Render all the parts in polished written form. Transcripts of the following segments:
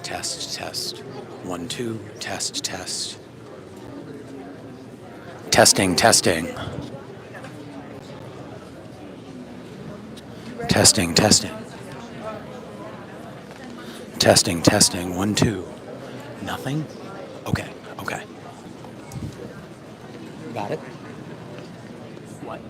Test, test. 1, 2, test, test. Testing, testing. Testing, testing. Testing, testing. 1, 2. Nothing? Okay, okay. Got it? What?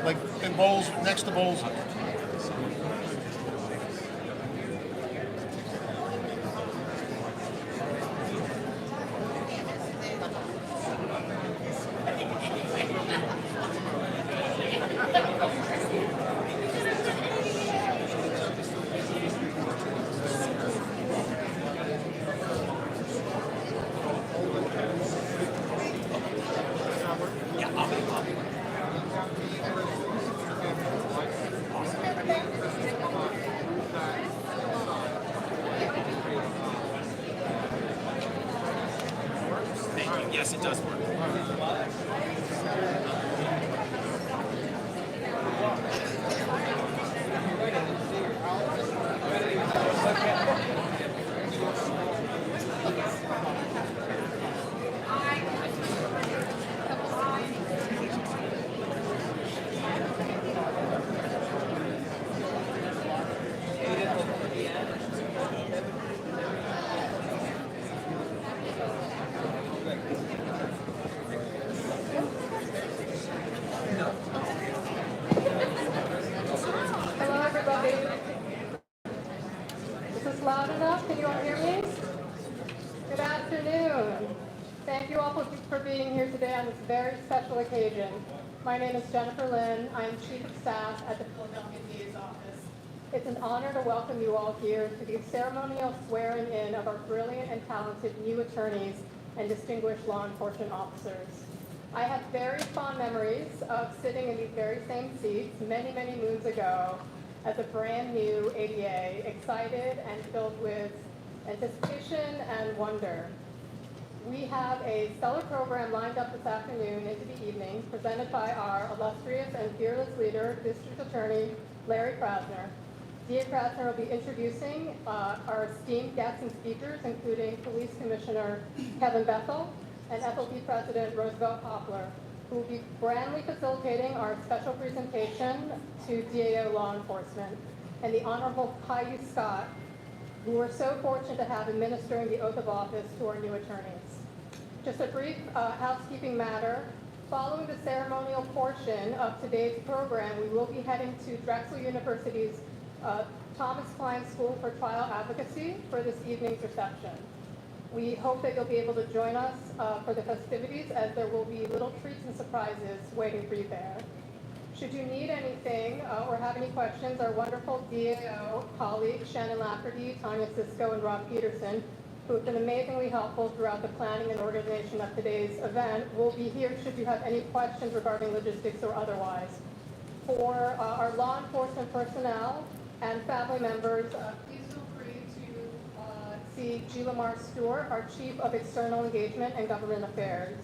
like in bowls, next to bowls. Yes, it does work. Hello, everybody. Is this loud enough? Can you all hear me? Good afternoon. Thank you all for being here today on this very special occasion. My name is Jennifer Lynn. I am Chief of Staff at the Philadelphia DA's office. It's an honor to welcome you all here to the ceremonial swearing-in of our brilliant and talented new attorneys and distinguished law enforcement officers. I have very fond memories of sitting in these very same seats many, many moons ago as a brand new ADA, excited and filled with anticipation and wonder. We have a stellar program lined up this afternoon into the evening, presented by our illustrious and fearless leader, District Attorney Larry Krasner. DA Krasner will be introducing our esteemed guests and speakers, including Police Commissioner Kevin Bethel and FLP President Roosevelt Poplar, who will be grandly facilitating our special presentation to DAO law enforcement, and the Honorable Caillou Scott, who we're so fortunate to have administering the oath of office to our new attorneys. Just a brief housekeeping matter. Following the ceremonial portion of today's program, we will be heading to Drexel University's Thomas Klein School for Trial Advocacy for this evening's reception. We hope that you'll be able to join us for the festivities, as there will be little treats and surprises waiting for you there. Should you need anything or have any questions, our wonderful DAO colleagues, Shannon Lafferty, Tanya Sisko, and Rob Peterson, who have been amazingly helpful throughout the planning and organization of today's event, will be here should you have any questions regarding logistics or otherwise. For our law enforcement personnel and family members, please feel free to see G. Lamar Stewart, our Chief of External Engagement and Government Affairs.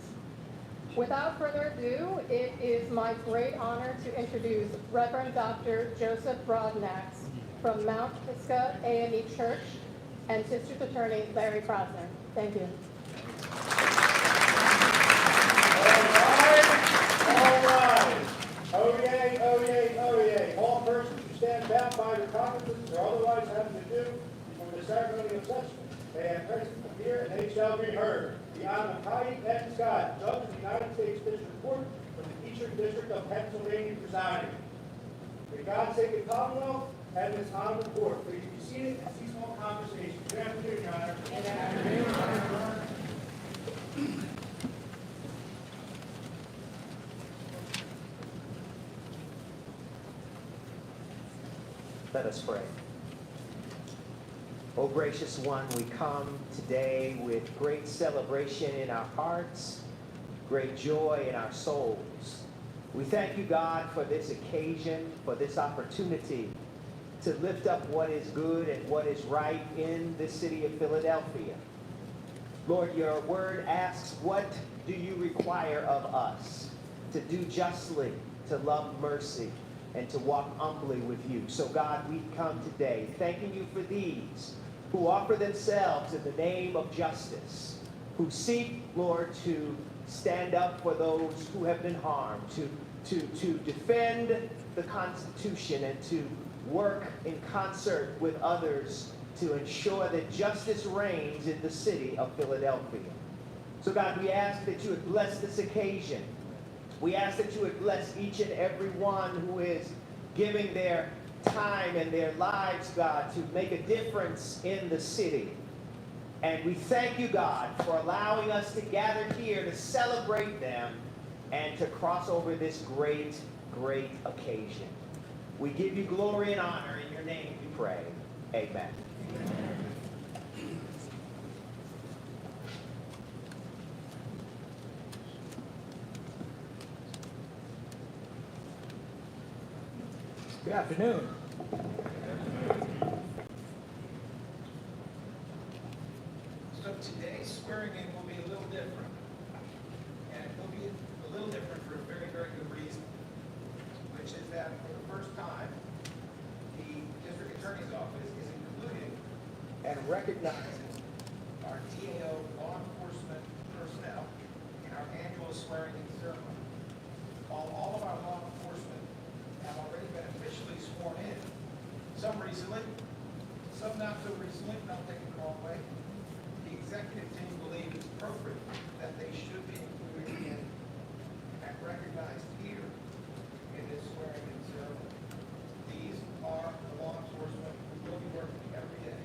Without further ado, it is my great honor to introduce Reverend Dr. Joseph Broadnax from Mount Pisgah A&E Church and District Attorney Larry Krasner. Thank you. All right. Oh yay, oh yay, oh yay. All persons who stand bound by their cognizance or otherwise having to do before the ceremony of such, they have presence appear and they shall be heard. The Honorable Caillou N. Scott, Judge of the United States District Court for the Eastern District of Pennsylvania, presiding. May God save the Commonwealth and this honorable court. Please be seated and cease all conversation. Good afternoon, Your Honor. Good afternoon, Your Honor. Let us pray. O gracious one, we come today with great celebration in our hearts, great joy in our souls. We thank you, God, for this occasion, for this opportunity to lift up what is good and what is right in the city of Philadelphia. Lord, your word asks, what do you require of us? To do justly, to love mercy, and to walk humbly with you. So God, we come today thanking you for these who offer themselves in the name of justice, who seek, Lord, to stand up for those who have been harmed, to defend the Constitution and to work in concert with others to ensure that justice reigns in the city of Philadelphia. So God, we ask that you would bless this occasion. We ask that you would bless each and every one who is giving their time and their lives, God, to make a difference in the city. And we thank you, God, for allowing us to gather here to celebrate them and to cross over this great, great occasion. We give you glory and honor. In your name we pray. Amen. Good afternoon. So today's swearing-in will be a little different. And it will be a little different for a very, very good reason, which is that for the first time, the district attorney's office is including And recognizing our DAO law enforcement personnel in our annual swearing-in ceremony. While all of our law enforcement have already been officially sworn in, some recently, some not so recently, don't take it the wrong way, the executive team believes it's appropriate that they should be included in and recognized here in this swearing-in ceremony. These are the law enforcement who will be working every day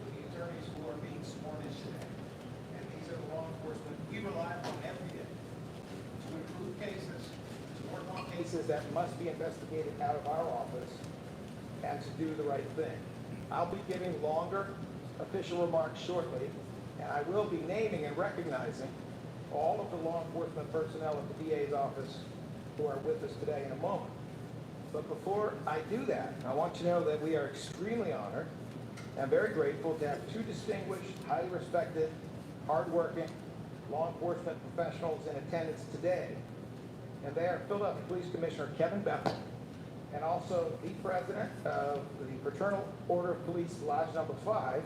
with the attorneys who are being sworn in today. And these are the law enforcement we rely on every day to improve cases, to work on cases that must be investigated out of our office and to do the right thing. I'll be giving longer official remarks shortly, and I will be naming and recognizing all of the law enforcement personnel at the DA's office who are with us today in a moment. But before I do that, I want you to know that we are extremely honored and very grateful to have two distinguished, highly respected, hardworking law enforcement professionals in attendance today. And they are Philadelphia Police Commissioner Kevin Bethel, and also the president of the Fraternal Order of Police Lodge Number 5,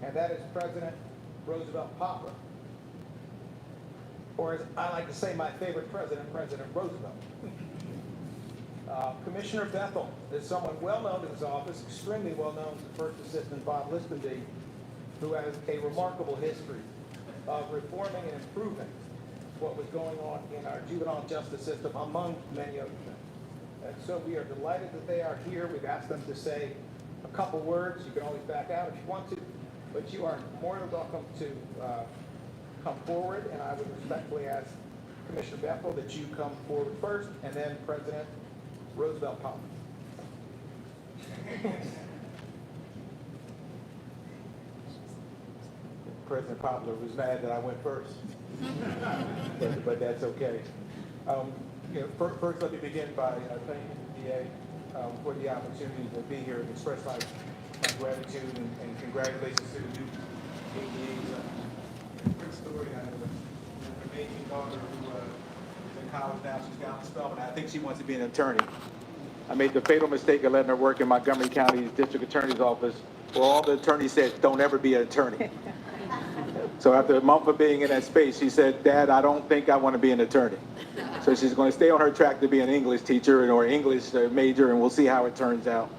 and that is President Roosevelt Poplar. Or as I like to say, my favorite president, President Roosevelt. Commissioner Bethel is someone well known to this office, extremely well known to First Assistant Bob Listenby, who has a remarkable history of reforming and improving what was going on in our juvenile justice system, among many other things. And so we are delighted that they are here. We've asked them to say a couple words. You can always back out if you want to, but you are more than welcome to come forward, and I would respectfully ask Commissioner Bethel that you come forward first, and then President Roosevelt Poplar. President Poplar was mad that I went first, but that's okay. First, let me begin by thanking the DA for the opportunity to be here and express my gratitude and congratulations to the new ADA's quick story. I have an amazing daughter who is in college now. She's down in Spelman. I think she wants to be an attorney. I made the fatal mistake of letting her work in Montgomery County District Attorney's Office, where all the attorneys said, don't ever be an attorney. So after a month of being in that space, she said, Dad, I don't think I want to be an attorney. So she's going to stay on her track to be an English teacher or English major, and we'll see how it turns out.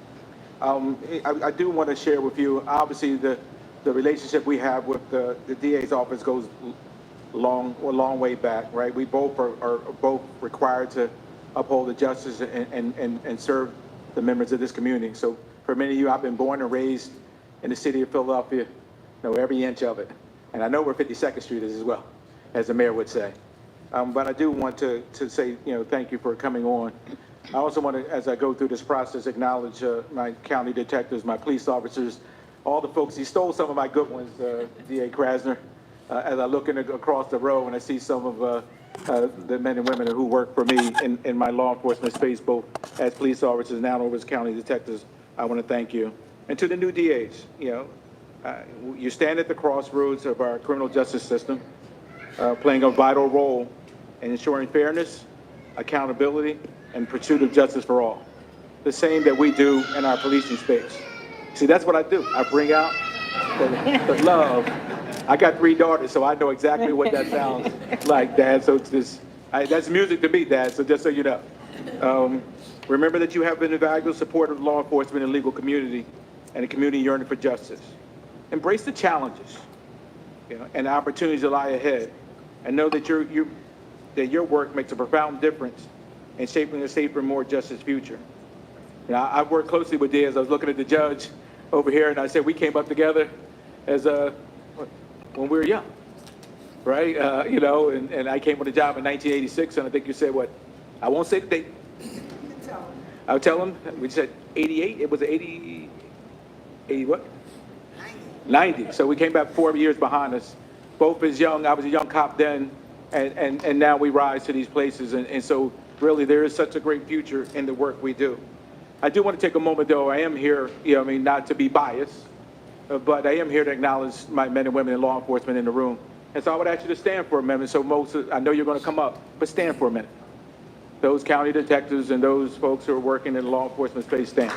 I do want to share with you, obviously, the relationship we have with the DA's office goes a long way back, right? We both are both required to uphold the justice and serve the members of this community. So for many of you, I've been born and raised in the city of Philadelphia, know every inch of it. And I know where 52nd Street is as well, as the mayor would say. But I do want to say, thank you for coming on. I also want to, as I go through this process, acknowledge my county detectives, my police officers, all the folks. He stole some of my good ones, D.A. Krasner. As I look across the row and I see some of the men and women who work for me in my law enforcement space, both as police officers and now as county detectives, I want to thank you. And to the new DAs, you stand at the crossroads of our criminal justice system, playing a vital role in ensuring fairness, accountability, and pursuit of justice for all. The same that we do in our policing space. See, that's what I do. I bring out the love. I got 3 daughters, so I know exactly what that sounds like, Dad. So it's this, that's music to me, Dad, so just so you know. Remember that you have been a valuable supporter of law enforcement and legal community and a community yearning for justice. Embrace the challenges and the opportunities that lie ahead, and know that that your work makes a profound difference in shaping a safer, more justice future. I've worked closely with Diaz. I was looking at the judge over here, and I said we came up together as when we were young, right? And I came on the job in 1986, and I think you said what? I won't say the date. I'll tell him. We said 88. It was 80 what? 90. So we came back 4 years behind us. Both as young. I was a young cop then, and now we rise to these places. And so really there is such a great future in the work we do. I do want to take a moment, though. I am here, not to be biased, but I am here to acknowledge my men and women in law enforcement in the room. And so I would ask you to stand for a minute. So I know you're going to come up, but stand for a minute. Those county detectives and those folks who are working in the law enforcement space, stand.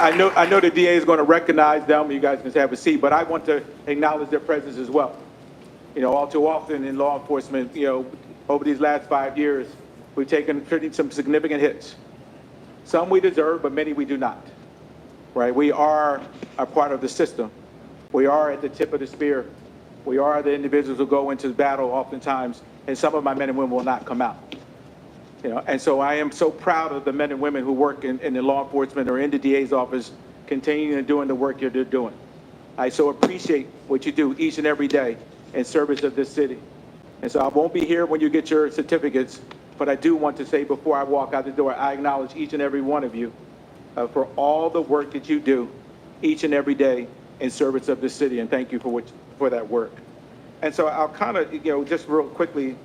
I know the DA is going to recognize them. You guys can have a seat, but I want to acknowledge their presence as well. All too often in law enforcement, over these last 5 years, we've taken some significant hits. Some we deserve, but many we do not, right? We are a part of the system. We are at the tip of the spear. We are the individuals who go into battle oftentimes, and some of my men and women will not come out. And so I am so proud of the men and women who work in the law enforcement or in the DA's office, continuing and doing the work you're doing. I so appreciate what you do each and every day in service of this city. And so I won't be here when you get your certificates, but I do want to say before I walk out the door, I acknowledge each and every one of you for all the work that you do each and every day in service of this city, and thank you for that work. And so I'll kind of, just real quickly,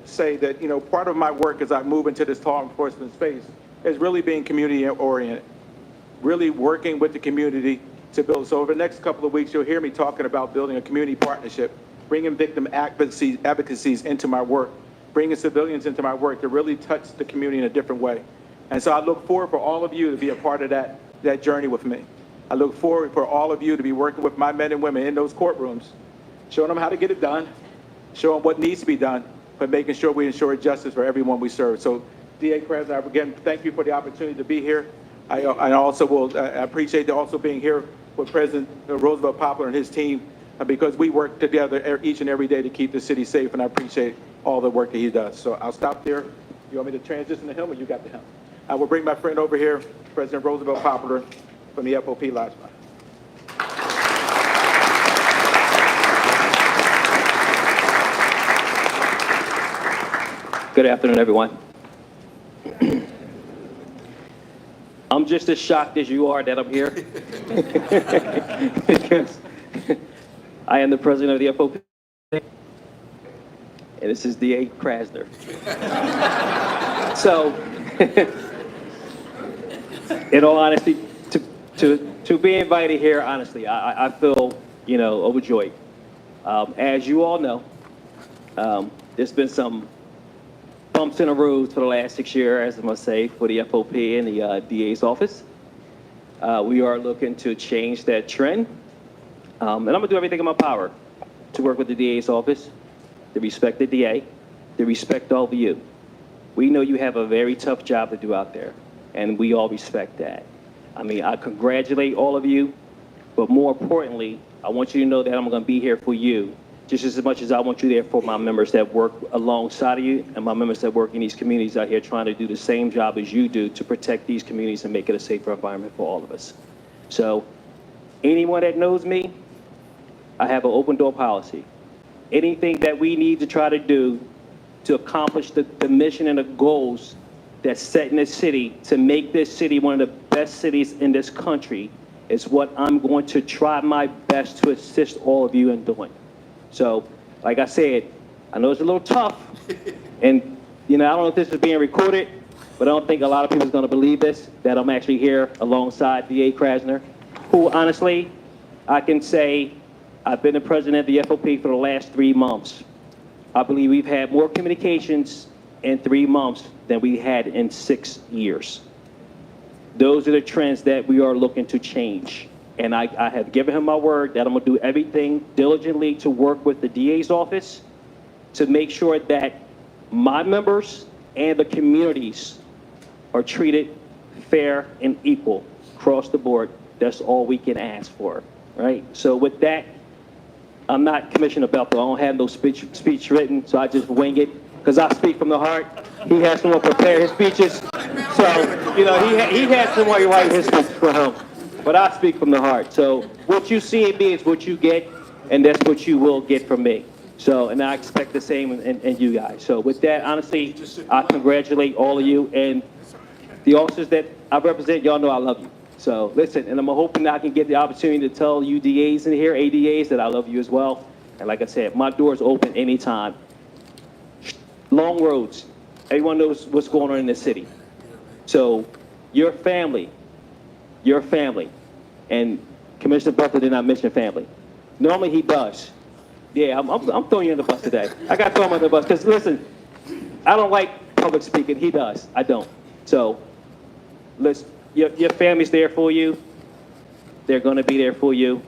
say that, part of my work as I move into this law enforcement space is really being community oriented, really working with the community to build. So over the next couple of weeks, you'll hear me talking about building a community partnership, bringing victim advocacies into my work, bringing civilians into my work to really touch the community in a different way. And so I look forward for all of you to be a part of that journey with me. I look forward for all of you to be working with my men and women in those courtrooms, showing them how to get it done, showing what needs to be done, but making sure we ensure justice for everyone we serve. So, DA Krasner, again, thank you for the opportunity to be here. I also will appreciate also being here with President Roosevelt Poplar and his team, because we work together each and every day to keep the city safe, and I appreciate all the work that he does. So I'll stop there. You want me to transition to him, or you got the him? I will bring my friend over here, President Roosevelt Poplar from the FOP Lodge. Good afternoon, everyone. I'm just as shocked as you are that I'm here. Because I am the president of the FOP, and this is DA Krasner. So, in all honesty, to be invited here, honestly, I feel, overjoyed. As you all know, there's been some bumps in the road for the last 6 years, as I must say, for the FOP and the DA's office. We are looking to change that trend. And I'm gonna do everything in my power to work with the DA's office, to respect the DA, to respect all of you. We know you have a very tough job to do out there, and we all respect that. I mean, I congratulate all of you, but more importantly, I want you to know that I'm gonna be here for you just as much as I want you there for my members that work alongside of you and my members that work in these communities out here trying to do the same job as you do to protect these communities and make it a safer environment for all of us. So anyone that knows me, I have an open door policy. Anything that we need to try to do to accomplish the mission and the goals that's set in this city to make this city one of the best cities in this country is what I'm going to try my best to assist all of you in doing. So, like I said, I know it's a little tough, and I don't know if this is being recorded, but I don't think a lot of people are going to believe this, that I'm actually here alongside DA Krasner, who honestly, I can say I've been the president of the FOP for the last 3 months. I believe we've had more communications in 3 months than we had in 6 years. Those are the trends that we are looking to change. And I have given him my word that I'm gonna do everything diligently to work with the DA's office to make sure that my members and the communities are treated fair and equal across the board. That's all we can ask for, right? So with that, I'm not Commissioner Belto. I don't have no speech written, so I just wing it because I speak from the heart. He has someone prepare his speeches, so he has someone write his speech for him. But I speak from the heart. So what you see in me is what you get, and that's what you will get from me. So, and I expect the same in you guys. So with that, honestly, I congratulate all of you and the officers that I represent. Y'all know I love you. So listen, and I'm hoping that I can get the opportunity to tell you DAs in here, ADAs, that I love you as well. And like I said, my door's open anytime. Long roads. Everyone knows what's going on in the city. So your family, and Commissioner Butler did not mention family. Normally he does. Yeah, I'm throwing you in the bus today. I got to throw him under the bus because listen, I don't like public speaking. He does. I don't. So listen. Your family's there for you. They're going to be there for you.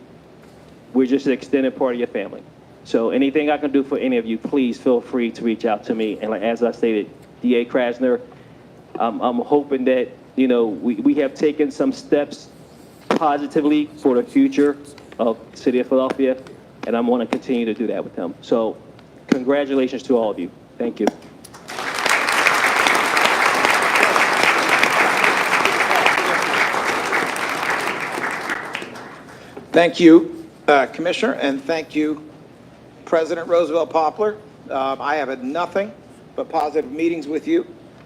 We're just an extended part of your family. So anything I can do for any of you, please feel free to reach out to me. And like, as I stated, DA Krasner, I'm hoping that, we have taken some steps positively for the future of the city of Philadelphia, and I'm going to continue to do that with him. So congratulations to all of you. Thank you. Thank you, Commissioner, and thank you, President Roosevelt Poplar. I have had nothing but positive meetings with you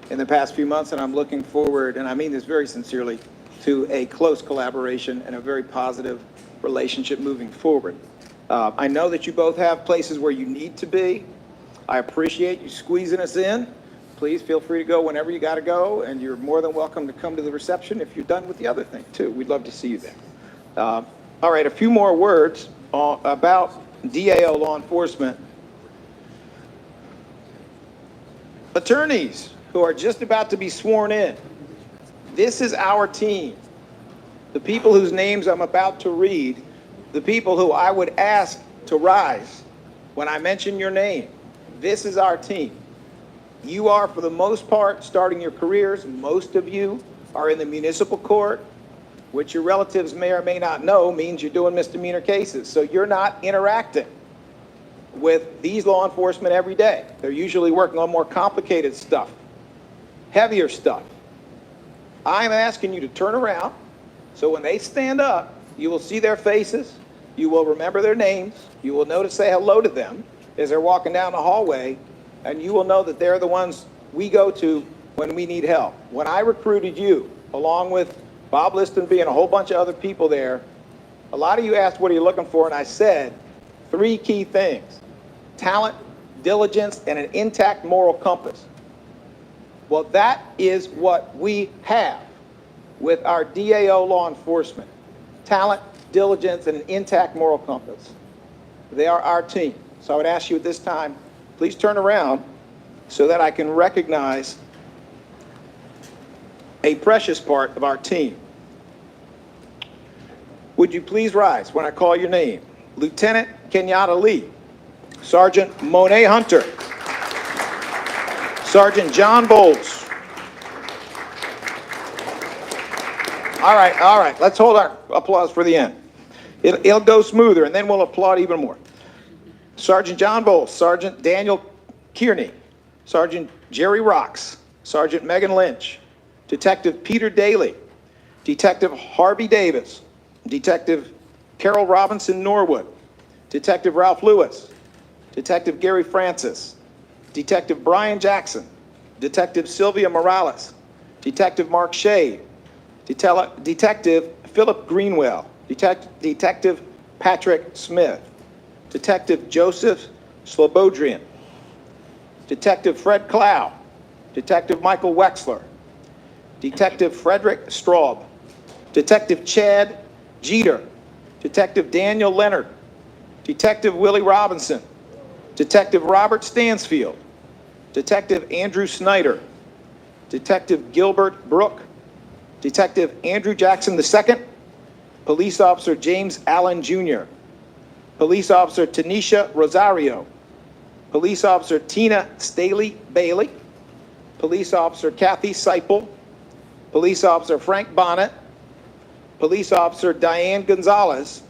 in the past few months, and I'm looking forward, and I mean this very sincerely, to a close collaboration and a very positive relationship moving forward. I know that you both have places where you need to be. I appreciate you squeezing us in. Please feel free to go whenever you got to go, and you're more than welcome to come to the reception if you're done with the other thing, too. We'd love to see you there. All right, a few more words about DAO law enforcement. Attorneys who are just about to be sworn in, this is our team. The people whose names I'm about to read, the people who I would ask to rise when I mention your name, this is our team. You are, for the most part, starting your careers. Most of you are in the municipal court, which your relatives may or may not know means you're doing misdemeanor cases. So you're not interacting with these law enforcement every day. They're usually working on more complicated stuff, heavier stuff. I'm asking you to turn around so when they stand up, you will see their faces, you will remember their names, you will know to say hello to them as they're walking down the hallway, and you will know that they're the ones we go to when we need help. When I recruited you, along with Bob Listenby and a whole bunch of other people there, a lot of you asked, what are you looking for? And I said, 3 key things: talent, diligence, and an intact moral compass. Well, that is what we have with our DAO law enforcement. Talent, diligence, and an intact moral compass. They are our team. So I would ask you at this time, please turn around so that I can recognize a precious part of our team. Would you please rise when I call your name? Lieutenant Kenyatta Lee, Sergeant Monet Hunter, Sergeant John Bowles. All right, let's hold our applause for the end. It'll go smoother, and then we'll applaud even more. Sergeant John Bowles, Sergeant Daniel Kearney, Sergeant Jerry Rocks, Sergeant Megan Lynch, Detective Peter Daly, Detective Harvey Davis, Detective Carol Robinson Norwood, Detective Ralph Lewis, Detective Gary Francis, Detective Brian Jackson, Detective Sylvia Morales, Detective Mark Shade, Detective Philip Greenwell, Detective Patrick Smith, Detective Joseph Slobodrian, Detective Fred Clow, Detective Michael Wexler, Detective Frederick Straub, Detective Chad Jeter, Detective Daniel Leonard, Detective Willie Robinson, Detective Robert Stansfield, Detective Andrew Snyder, Detective Gilbert Brook, Detective Andrew Jackson II, Police Officer James Allen Jr., Police Officer Tanisha Rosario, Police Officer Tina Staley Bailey, Police Officer Kathy Seipel, Police Officer Frank Bonnet, Police Officer Diane Gonzalez,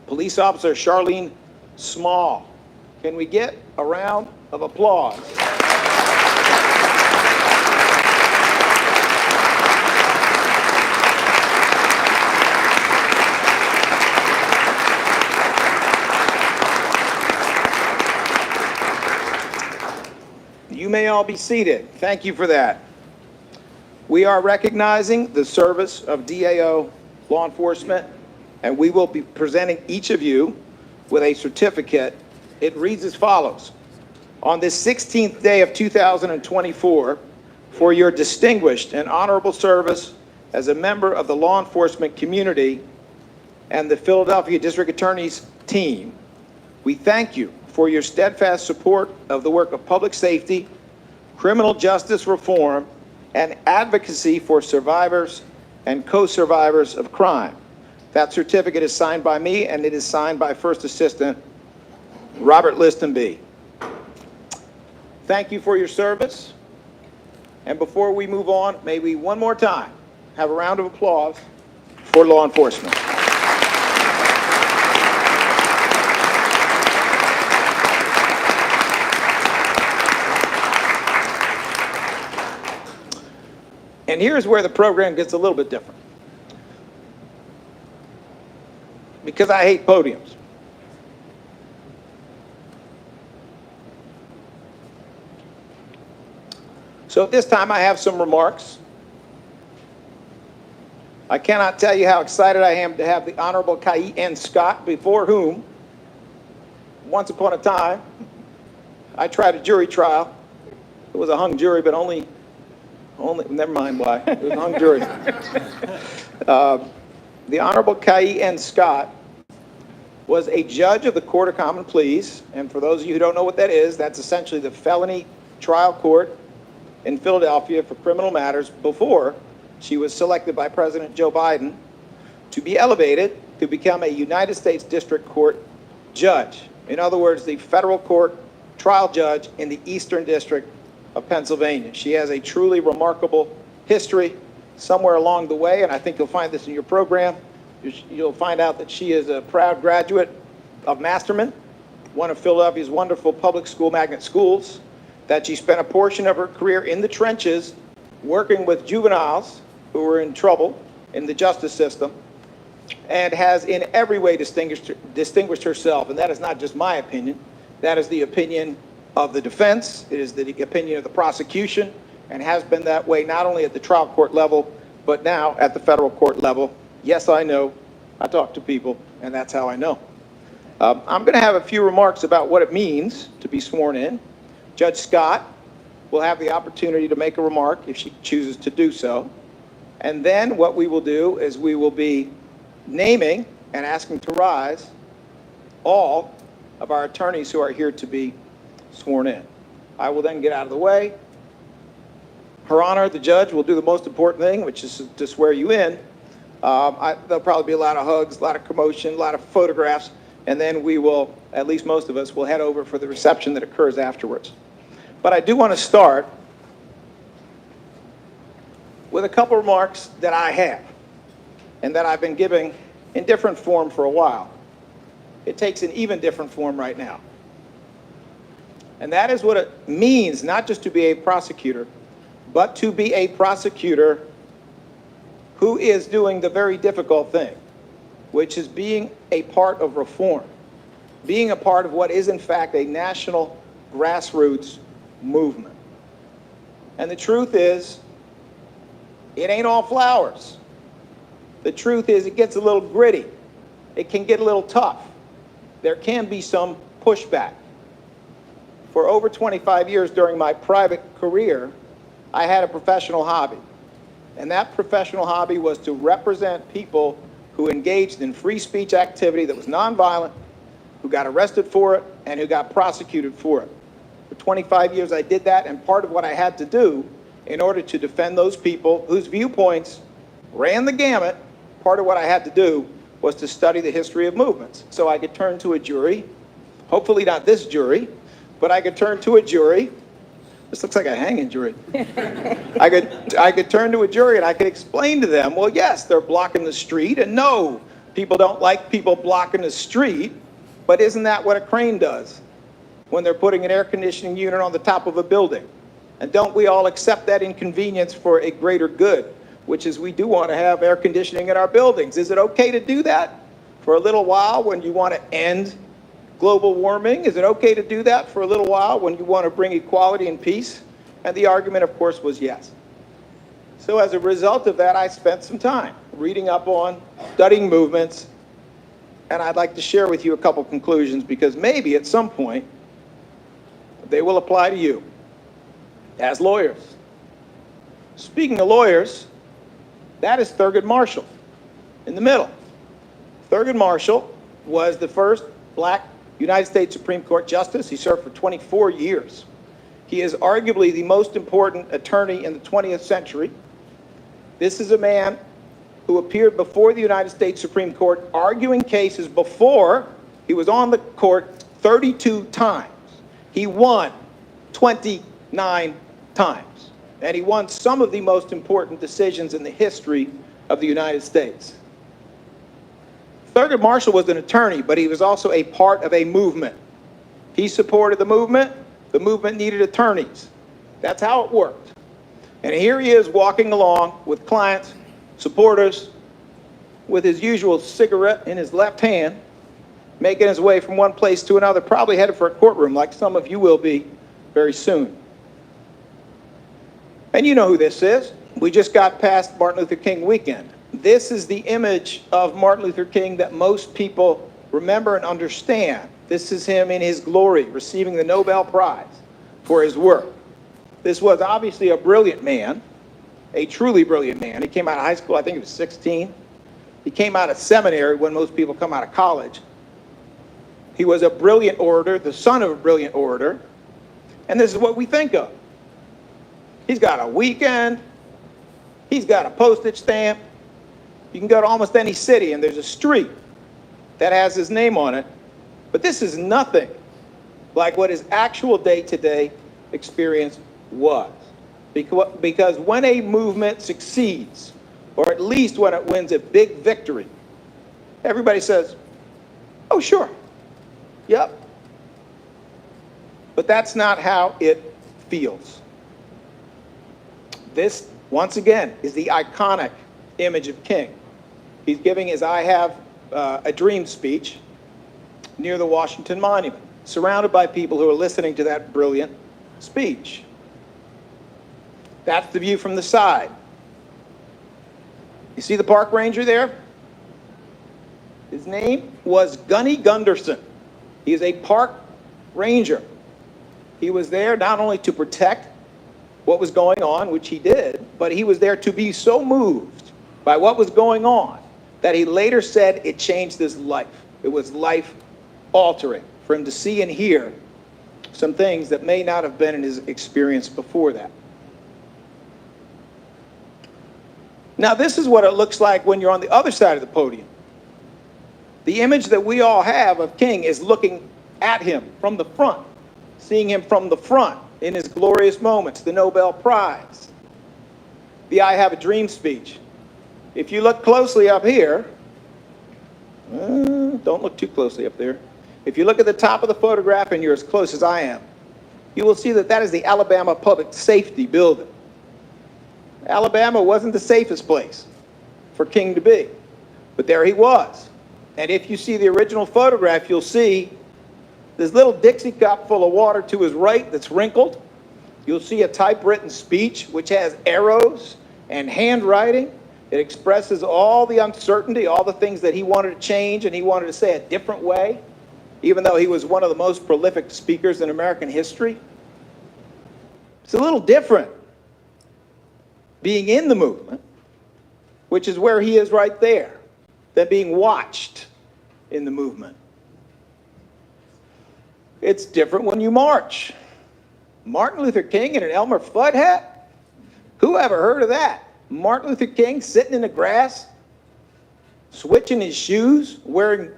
Police Officer Charlene Small. Can we get a round of applause? You may all be seated. Thank you for that. We are recognizing the service of DAO law enforcement, and we will be presenting each of you with a certificate. It reads as follows. On this 16th day of 2024, for your distinguished and honorable service as a member of the law enforcement community and the Philadelphia District Attorney's team, we thank you for your steadfast support of the work of public safety, criminal justice reform, and advocacy for survivors and co-survivors of crime. That certificate is signed by me, and it is signed by First Assistant Robert Listenby. Thank you for your service. And before we move on, may we one more time have a round of applause for law enforcement. And here's where the program gets a little bit different. Because I hate podiums. So at this time I have some remarks. I cannot tell you how excited I am to have the Honorable N. Scott, before whom, once upon a time, I tried a jury trial. It was a hung jury, but only, never mind why, it was a hung jury. The Honorable N. Scott was a judge of the Court of Common Pleas, and for those of you who don't know what that is, that's essentially the felony trial court in Philadelphia for criminal matters before she was selected by President Joe Biden to be elevated to become a United States District Court judge. In other words, the federal court trial judge in the Eastern District of Pennsylvania. She has a truly remarkable history somewhere along the way, and I think you'll find this in your program. You'll find out that she is a proud graduate of Masterman, one of Philadelphia's wonderful public school magnet schools, that she spent a portion of her career in the trenches working with juveniles who were in trouble in the justice system, and has in every way distinguished herself. And that is not just my opinion. That is the opinion of the defense. It is the opinion of the prosecution, and has been that way not only at the trial court level, but now at the federal court level. Yes, I know. I talk to people, and that's how I know. I'm going to have a few remarks about what it means to be sworn in. Judge Scott will have the opportunity to make a remark if she chooses to do so. And then what we will do is we will be naming and asking to rise all of our attorneys who are here to be sworn in. I will then get out of the way. Her Honor, the judge, will do the most important thing, which is to swear you in. There'll probably be a lot of hugs, a lot of commotion, a lot of photographs, and then we will, at least most of us, will head over for the reception that occurs afterwards. But I do want to start with a couple remarks that I have and that I've been giving in different form for a while. It takes an even different form right now. And that is what it means, not just to be a prosecutor, but to be a prosecutor who is doing the very difficult thing, which is being a part of reform, being a part of what is in fact a national grassroots movement. And the truth is, it ain't all flowers. The truth is, it gets a little gritty. It can get a little tough. There can be some pushback. For over 25 years during my private career, I had a professional hobby. And that professional hobby was to represent people who engaged in free speech activity that was nonviolent, who got arrested for it, and who got prosecuted for it. For 25 years I did that, and part of what I had to do in order to defend those people whose viewpoints ran the gamut, part of what I had to do was to study the history of movements. So I could turn to a jury, hopefully not this jury, but I could turn to a jury, This looks like a hanging jury. I could turn to a jury and I could explain to them, well, yes, they're blocking the street, and no, people don't like people blocking the street, but isn't that what a crane does when they're putting an air conditioning unit on the top of a building? And don't we all accept that inconvenience for a greater good, which is we do want to have air conditioning in our buildings? Is it okay to do that for a little while when you want to end global warming? Is it okay to do that for a little while when you want to bring equality and peace? And the argument, of course, was yes. So as a result of that, I spent some time reading up on, studying movements, and I'd like to share with you a couple conclusions because maybe at some point they will apply to you as lawyers. Speaking of lawyers, that is Thurgood Marshall in the middle. Thurgood Marshall was the first black United States Supreme Court Justice. He served for 24 years. He is arguably the most important attorney in the 20th century. This is a man who appeared before the United States Supreme Court arguing cases before he was on the court 32 times. He won 29 times. And he won some of the most important decisions in the history of the United States. Thurgood Marshall was an attorney, but he was also a part of a movement. He supported the movement needed attorneys. That's how it worked. And here he is walking along with clients, supporters, with his usual cigarette in his left hand, making his way from one place to another, probably headed for a courtroom like some of you will be very soon. And you know who this is. We just got past Martin Luther King weekend. This is the image of Martin Luther King that most people remember and understand. This is him in his glory, receiving the Nobel Prize for his work. This was obviously a brilliant man, a truly brilliant man. He came out of high school, I think he was 16. He came out of seminary when most people come out of college. He was a brilliant orator, the son of a brilliant orator. And this is what we think of. He's got a weekend. He's got a postage stamp. You can go to almost any city and there's a street that has his name on it. But this is nothing like what his actual day-to-day experience was. Because when a movement succeeds, or at least when it wins a big victory, everybody says, oh, sure, yep. But that's not how it feels. This, once again, is the iconic image of King. He's giving his I Have a Dream speech near the Washington Monument, surrounded by people who are listening to that brilliant speech. That's the view from the side. You see the park ranger there? His name was Gunny Gunderson. He is a park ranger. He was there not only to protect what was going on, which he did, but he was there to be so moved by what was going on that he later said it changed his life. It was life-altering for him to see and hear some things that may not have been in his experience before that. Now, this is what it looks like when you're on the other side of the podium. The image that we all have of King is looking at him from the front, seeing him from the front in his glorious moments, the Nobel Prize, the I Have a Dream speech. If you look closely up here, don't look too closely up there. If you look at the top of the photograph and you're as close as I am, you will see that that is the Alabama Public Safety Building. Alabama wasn't the safest place for King to be, but there he was. And if you see the original photograph, you'll see this little Dixie cup full of water to his right that's wrinkled. You'll see a typewritten speech which has arrows and handwriting. It expresses all the uncertainty, all the things that he wanted to change and he wanted to say a different way, even though he was one of the most prolific speakers in American history. It's a little different being in the movement, which is where he is right there, than being watched in the movement. It's different when you march. Martin Luther King in an Elmer Fudd hat? Who ever heard of that? Martin Luther King sitting in the grass, switching his shoes, wearing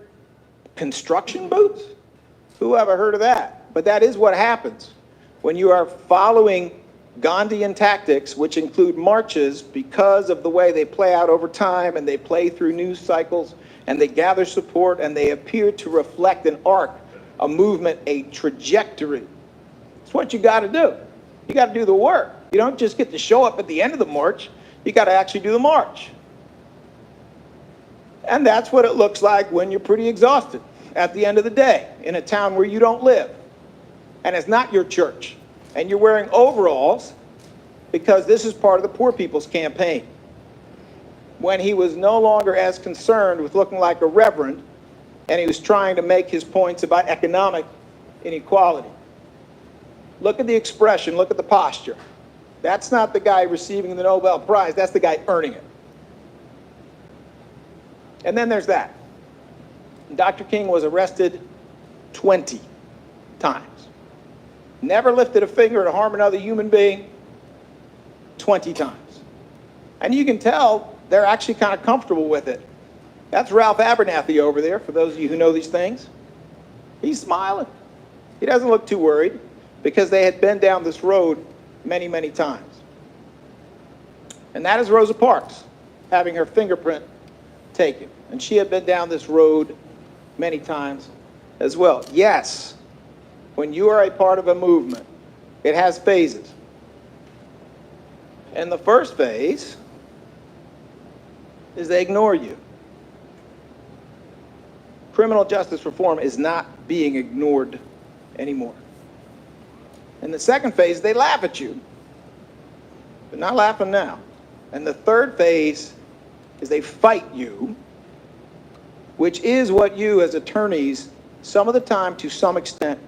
construction boots? Who ever heard of that? But that is what happens when you are following Gandhian tactics, which include marches because of the way they play out over time and they play through news cycles and they gather support and they appear to reflect an arc, a movement, a trajectory. It's what you got to do. You got to do the work. You don't just get to show up at the end of the march. You got to actually do the march. And that's what it looks like when you're pretty exhausted at the end of the day in a town where you don't live. And it's not your church. And you're wearing overalls because this is part of the Poor People's Campaign. When he was no longer as concerned with looking like a reverend and he was trying to make his points about economic inequality. Look at the expression, look at the posture. That's not the guy receiving the Nobel Prize, that's the guy earning it. And then there's that. Dr. King was arrested 20 times. Never lifted a finger to harm another human being 20 times. And you can tell they're actually kind of comfortable with it. That's Ralph Abernathy over there, for those of you who know these things. He's smiling. He doesn't look too worried because they had been down this road many, many times. And that is Rosa Parks having her fingerprint taken. And she had been down this road many times as well. Yes, when you are a part of a movement, it has phases. And the first phase is they ignore you. Criminal justice reform is not being ignored anymore. And the second phase, they laugh at you. They're not laughing now. And the third phase is they fight you, which is what you as attorneys, some of the time to some extent,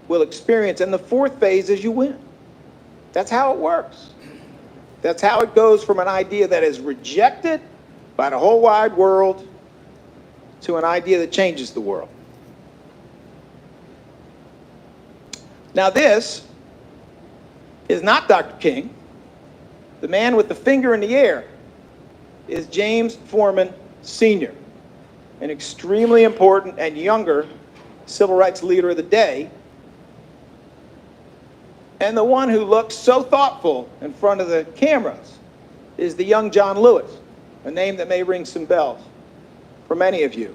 will experience. And the fourth phase is you win. That's how it works. That's how it goes from an idea that is rejected by the whole wide world to an idea that changes the world. Now this is not Dr. King. The man with the finger in the air is James Foreman Sr., an extremely important and younger civil rights leader of the day, and the one who looks so thoughtful in front of the cameras is the young John Lewis, a name that may ring some bells for many of you.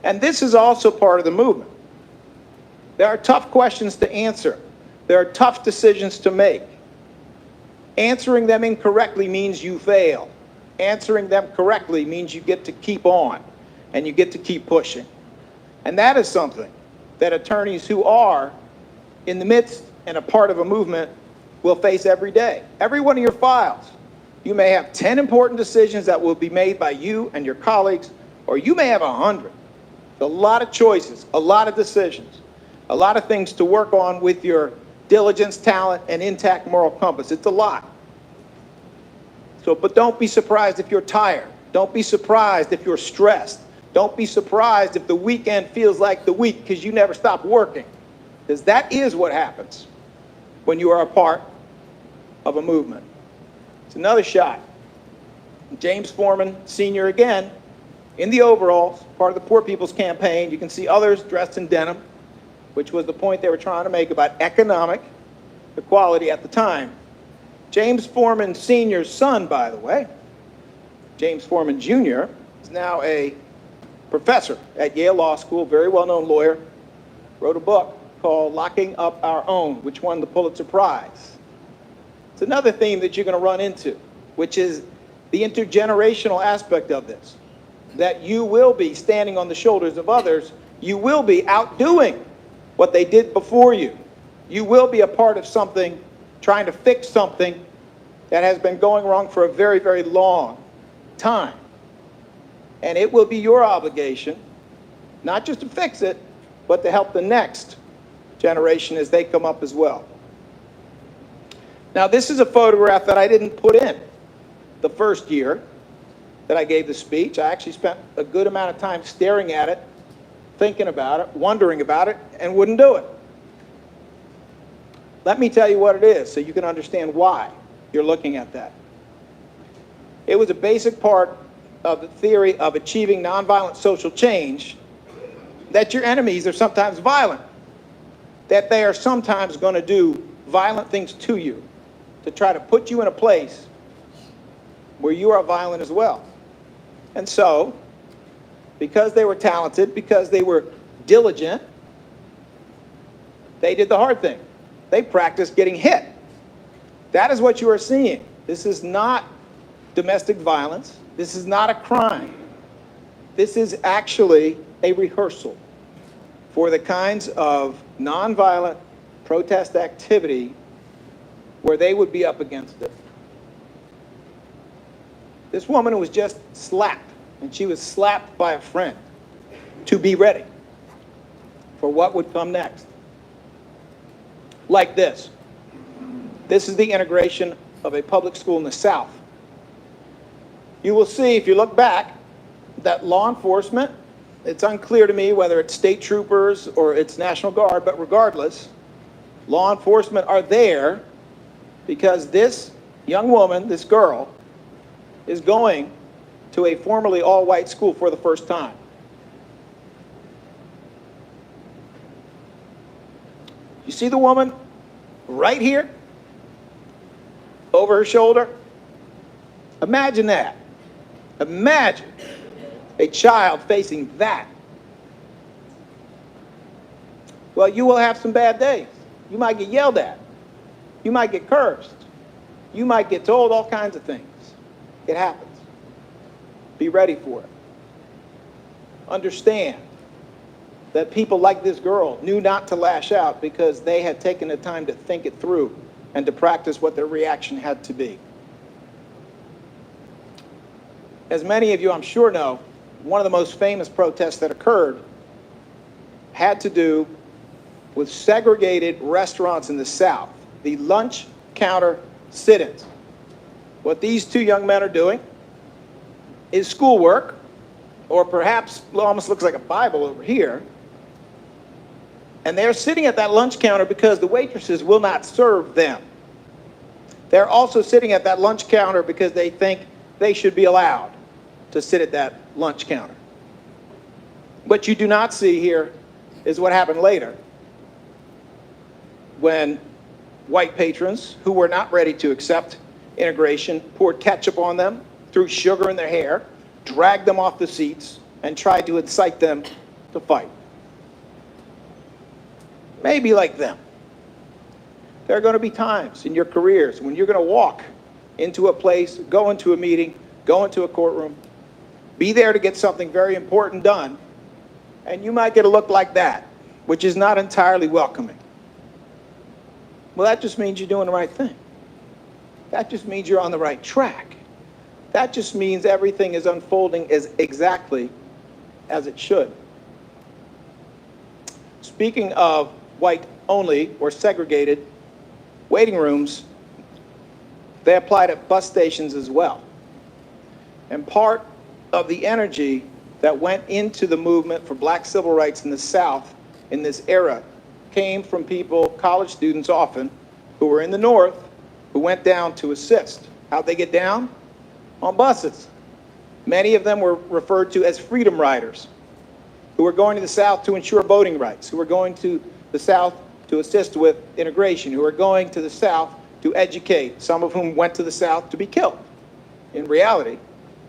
And this is also part of the movement. There are tough questions to answer. There are tough decisions to make. Answering them incorrectly means you fail. Answering them correctly means you get to keep on and you get to keep pushing. And that is something that attorneys who are in the midst and a part of a movement will face every day. Every one of your files, you may have 10 important decisions that will be made by you and your colleagues, or you may have 100. A lot of choices, a lot of decisions, a lot of things to work on with your diligence, talent, and intact moral compass. It's a lot. So, but don't be surprised if you're tired. Don't be surprised if you're stressed. Don't be surprised if the weekend feels like the week because you never stop working. Because that is what happens when you are a part of a movement. It's another shot. James Foreman Sr. again, in the overalls, part of the Poor People's Campaign. You can see others dressed in denim, which was the point they were trying to make about economic equality at the time. James Foreman Sr.'s son, by the way, James Foreman Jr., is now a professor at Yale Law School, very well-known lawyer, wrote a book called Locking Up Our Own, which won the Pulitzer Prize. It's another theme that you're going to run into, which is the intergenerational aspect of this, that you will be standing on the shoulders of others. You will be outdoing what they did before you. You will be a part of something, trying to fix something that has been going wrong for a very, very long time. And it will be your obligation, not just to fix it, but to help the next generation as they come up as well. Now, this is a photograph that I didn't put in the first year that I gave the speech. I actually spent a good amount of time staring at it, thinking about it, wondering about it, and wouldn't do it. Let me tell you what it is so you can understand why you're looking at that. It was a basic part of the theory of achieving nonviolent social change that your enemies are sometimes violent, that they are sometimes going to do violent things to you to try to put you in a place where you are violent as well. And so, because they were talented, because they were diligent, they did the hard thing. They practiced getting hit. That is what you are seeing. This is not domestic violence. This is not a crime. This is actually a rehearsal for the kinds of nonviolent protest activity where they would be up against it. This woman was just slapped, and she was slapped by a friend to be ready for what would come next. Like this. This is the integration of a public school in the South. You will see, if you look back, that law enforcement, it's unclear to me whether it's state troopers or it's National Guard, but regardless, law enforcement are there because this young woman, this girl, is going to a formerly all-white school for the first time. You see the woman right here, over her shoulder? Imagine that. Imagine a child facing that. Well, you will have some bad days. You might get yelled at. You might get cursed. You might get told all kinds of things. It happens. Be ready for it. Understand that people like this girl knew not to lash out because they had taken the time to think it through and to practice what their reaction had to be. As many of you, I'm sure, know, one of the most famous protests that occurred had to do with segregated restaurants in the South, the lunch counter sit-ins. What these two young men are doing is schoolwork, or perhaps almost looks like a Bible over here, and they're sitting at that lunch counter because the waitresses will not serve them. They're also sitting at that lunch counter because they think they should be allowed to sit at that lunch counter. What you do not see here is what happened later when white patrons who were not ready to accept integration poured ketchup on them, threw sugar in their hair, dragged them off the seats, and tried to incite them to fight. Maybe like them. There are going to be times in your careers when you're going to walk into a place, go into a meeting, go into a courtroom, be there to get something very important done, and you might get a look like that, which is not entirely welcoming. Well, that just means you're doing the right thing. That just means you're on the right track. That just means everything is unfolding as exactly as it should. Speaking of white-only or segregated waiting rooms, they applied at bus stations as well. And part of the energy that went into the movement for black civil rights in the South in this era came from people, college students often, who were in the North, who went down to assist. How'd they get down? On buses. Many of them were referred to as freedom riders, who were going to the South to ensure voting rights, who were going to the South to assist with integration, who were going to the South to educate, some of whom went to the South to be killed, in reality.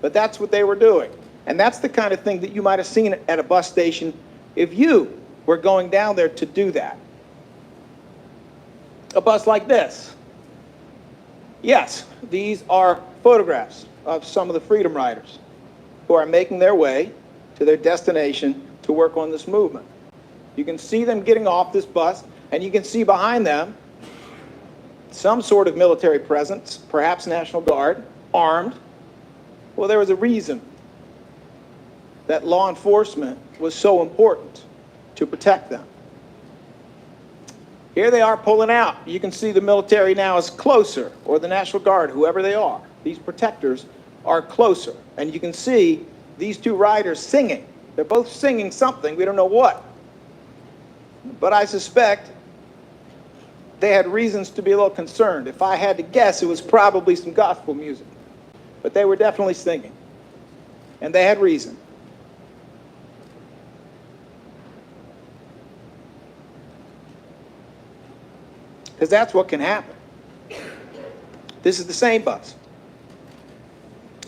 But that's what they were doing. And that's the kind of thing that you might have seen at a bus station if you were going down there to do that. A bus like this. Yes, these are photographs of some of the freedom riders who are making their way to their destination to work on this movement. You can see them getting off this bus, and you can see behind them some sort of military presence, perhaps National Guard, armed. Well, there was a reason that law enforcement was so important to protect them. Here they are pulling out. You can see the military now is closer, or the National Guard, whoever they are. These protectors are closer. And you can see these two riders singing. They're both singing something, we don't know what. But I suspect they had reasons to be a little concerned. If I had to guess, it was probably some gospel music. But they were definitely singing. And they had reason. because that's what can happen. This is the same bus.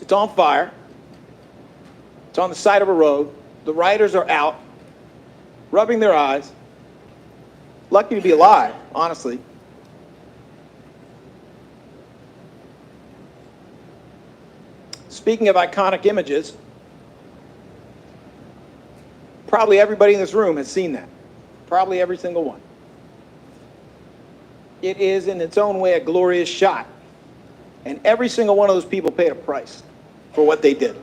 It's on fire. It's on the side of a road. The riders are out, rubbing their eyes. Lucky to be alive, honestly. Speaking of iconic images, probably everybody in this room has seen that. Probably every single one. It is, in its own way, a glorious shot. And every single one of those people paid a price for what they did.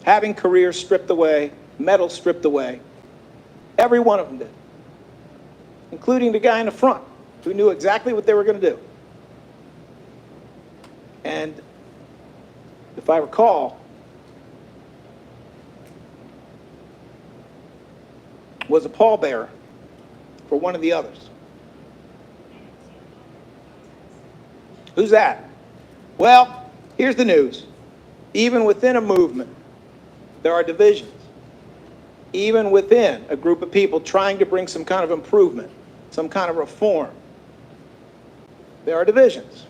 Having careers stripped away, medals stripped away. Every one of them did. Including the guy in the front, who knew exactly what they were going to do. And if I recall, was a pallbearer for one of the others. Who's that? Well, here's the news. Even within a movement, there are divisions. Even within a group of people trying to bring some kind of improvement, some kind of reform, there are divisions.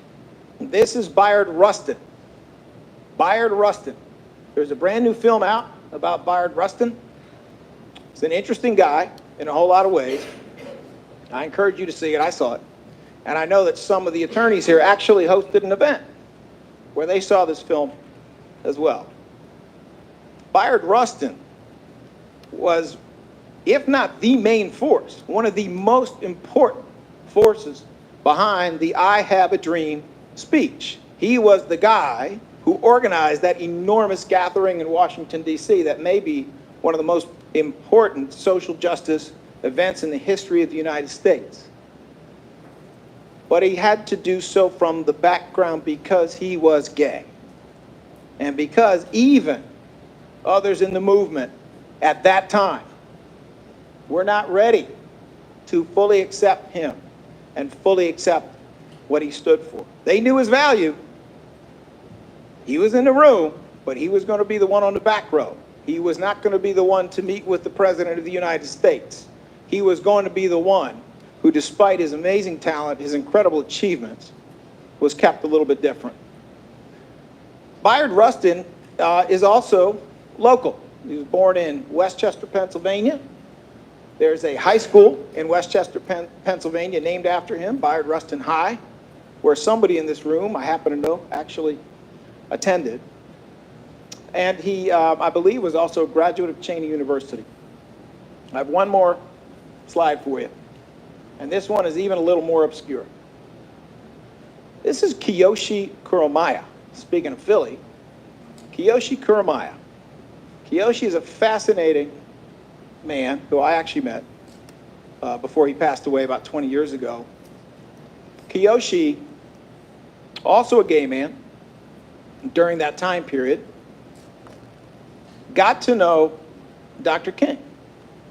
This is Bayard Rustin. Bayard Rustin. There's a brand new film out about Bayard Rustin. He's an interesting guy in a whole lot of ways. I encourage you to see it. I saw it. And I know that some of the attorneys here actually hosted an event where they saw this film as well. Bayard Rustin was, if not the main force, one of the most important forces behind the I Have a Dream speech. He was the guy who organized that enormous gathering in Washington, D.C. that may be one of the most important social justice events in the history of the United States. But he had to do so from the background because he was gay. And because even others in the movement at that time were not ready to fully accept him and fully accept what he stood for. They knew his value. He was in the room, but he was going to be the one on the back row. He was not going to be the one to meet with the President of the United States. He was going to be the one who, despite his amazing talent, his incredible achievements, was kept a little bit different. Bayard Rustin is also local. He was born in Westchester, Pennsylvania. There's a high school in Westchester, Pennsylvania named after him, Bayard Rustin High, where somebody in this room, I happen to know, actually attended. And he, I believe, was also a graduate of Cheney University. I have one more slide for you. And this one is even a little more obscure. This is Kiyoshi Kuromaya. Speaking of Philly, Kiyoshi Kuromaya. Kiyoshi is a fascinating man who I actually met before he passed away about 20 years ago. Kiyoshi, also a gay man during that time period, got to know Dr. King.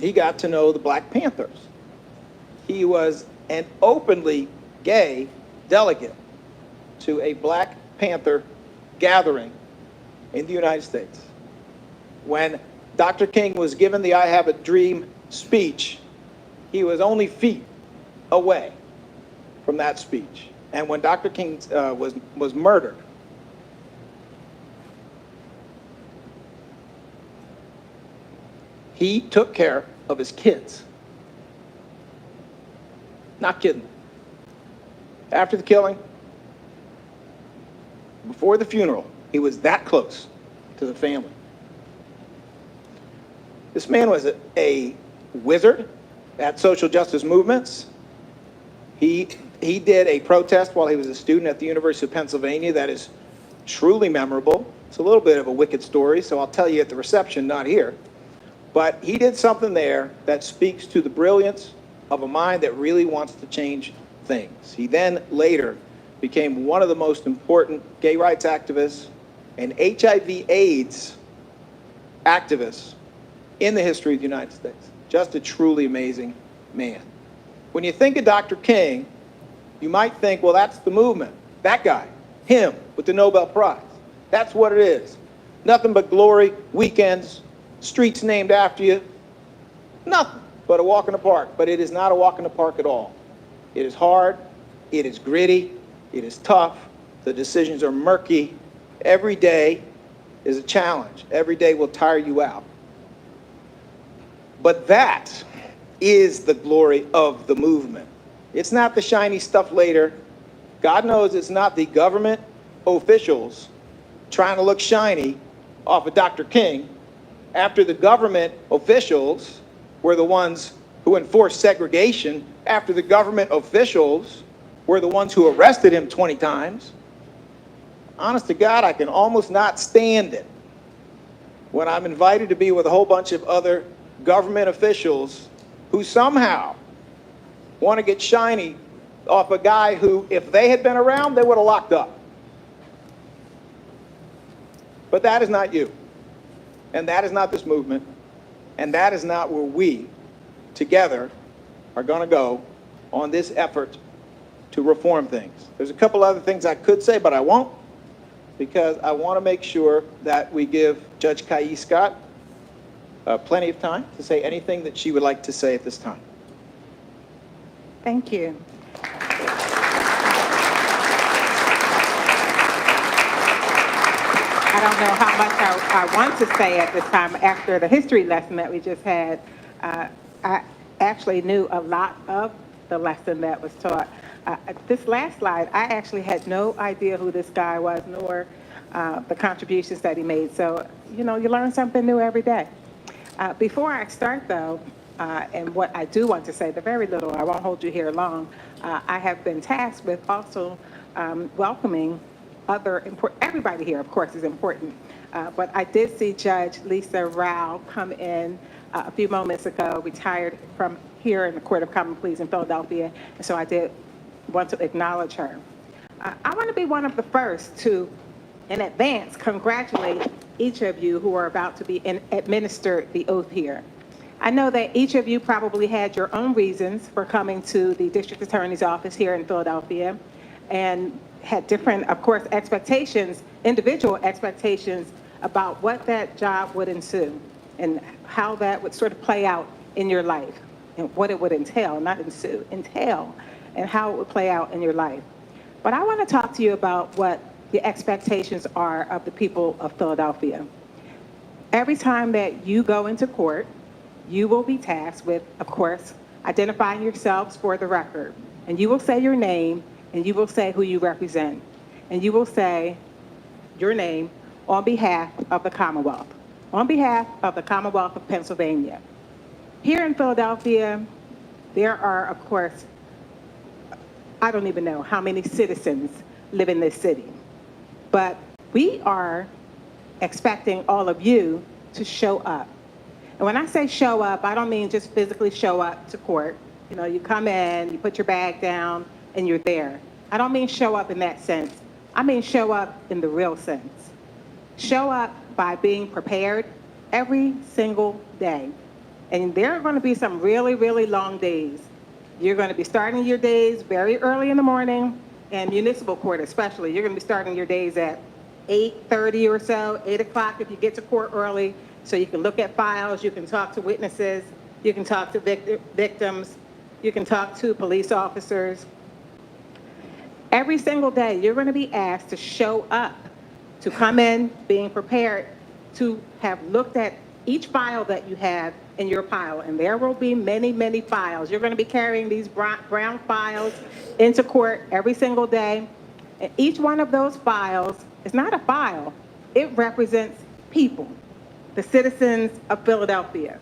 He got to know the Black Panthers. He was an openly gay delegate to a Black Panther gathering in the United States. When Dr. King was given the I Have a Dream speech, he was only feet away from that speech. And when Dr. King was murdered, he took care of his kids. Not kidding. After the killing, before the funeral, he was that close to the family. This man was a wizard at social justice movements. He did a protest while he was a student at the University of Pennsylvania that is truly memorable. It's a little bit of a wicked story, so I'll tell you at the reception, not here. But he did something there that speaks to the brilliance of a mind that really wants to change things. He then later became one of the most important gay rights activists and HIV/AIDS activists in the history of the United States. Just a truly amazing man. When you think of Dr. King, you might think, well, that's the movement. That guy, him with the Nobel Prize. That's what it is. Nothing but glory, weekends, streets named after you. Nothing but a walk in the park. But it is not a walk in the park at all. It is hard. It is gritty, it is tough, the decisions are murky. Every day is a challenge. Every day will tire you out. But that is the glory of the movement. It's not the shiny stuff later. God knows it's not the government officials trying to look shiny off of Dr. King after the government officials were the ones who enforced segregation, after the government officials were the ones who arrested him 20 times. Honest to God, I can almost not stand it when I'm invited to be with a whole bunch of other government officials who somehow want to get shiny off a guy who, if they had been around, they would have locked up. But that is not you. And that is not this movement. And that is not where we together are going to go on this effort to reform things. There's a couple other things I could say, but I won't, because I want to make sure that we give Judge Kayi Scott plenty of time to say anything that she would like to say at this time. Thank you. I don't know how much I want to say at this time after the history lesson that we just had. I actually knew a lot of the lesson that was taught. This last slide, I actually had no idea who this guy was, nor the contributions that he made. So, you know, you learn something new every day. Before I start, though, and what I do want to say, the very little, I won't hold you here long, I have been tasked with also welcoming everybody here, of course, is important. But I did see Judge Lisa Rao come in a few moments ago, retired from here in the Court of Common Pleas in Philadelphia, and so I did want to acknowledge her. I want to be one of the first to, in advance, congratulate each of you who are about to be administered the oath here. I know that each of you probably had your own reasons for coming to the District Attorney's Office here in Philadelphia, and had different, of course, expectations, individual expectations about what that job would ensue and how that would sort of play out in your life and what it would entail, not ensue, entail, and how it would play out in your life. But I want to talk to you about what the expectations are of the people of Philadelphia. Every time that you go into court, you will be tasked with, of course, identifying yourselves for the record. And you will say your name, and you will say who you represent. And you will say your name on behalf of the Commonwealth, on behalf of the Commonwealth of Pennsylvania. Here in Philadelphia, there are, of course, I don't even know how many citizens live in this city. But we are expecting all of you to show up. And when I say show up, I don't mean just physically show up to court. You know, you come in, you put your bag down, and you're there. I don't mean show up in that sense. I mean show up in the real sense. Show up by being prepared every single day. And there are going to be some really, really long days. You're going to be starting your days very early in the morning, and municipal court especially. You're going to be starting your days at 8:30 or so, 8 o'clock if you get to court early, so you can look at files, you can talk to witnesses, you can talk to victims, you can talk to police officers. Every single day, you're going to be asked to show up, to come in being prepared, to have looked at each file that you have in your pile. And there will be many, many files. You're going to be carrying these brown files into court every single day. And each one of those files is not a file. It represents people, the citizens of Philadelphia.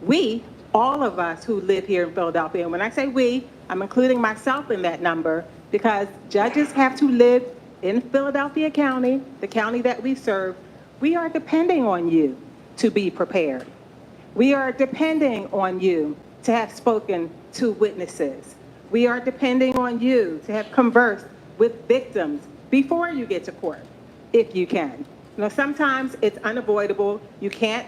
We, all of us who live here in Philadelphia, and when I say we, I'm including myself in that number, because judges have to live in Philadelphia County, the county that we serve. We are depending on you to be prepared. We are depending on you to have spoken to witnesses. We are depending on you to have conversed with victims before you get to court, if you can. You know, sometimes it's unavoidable. You can't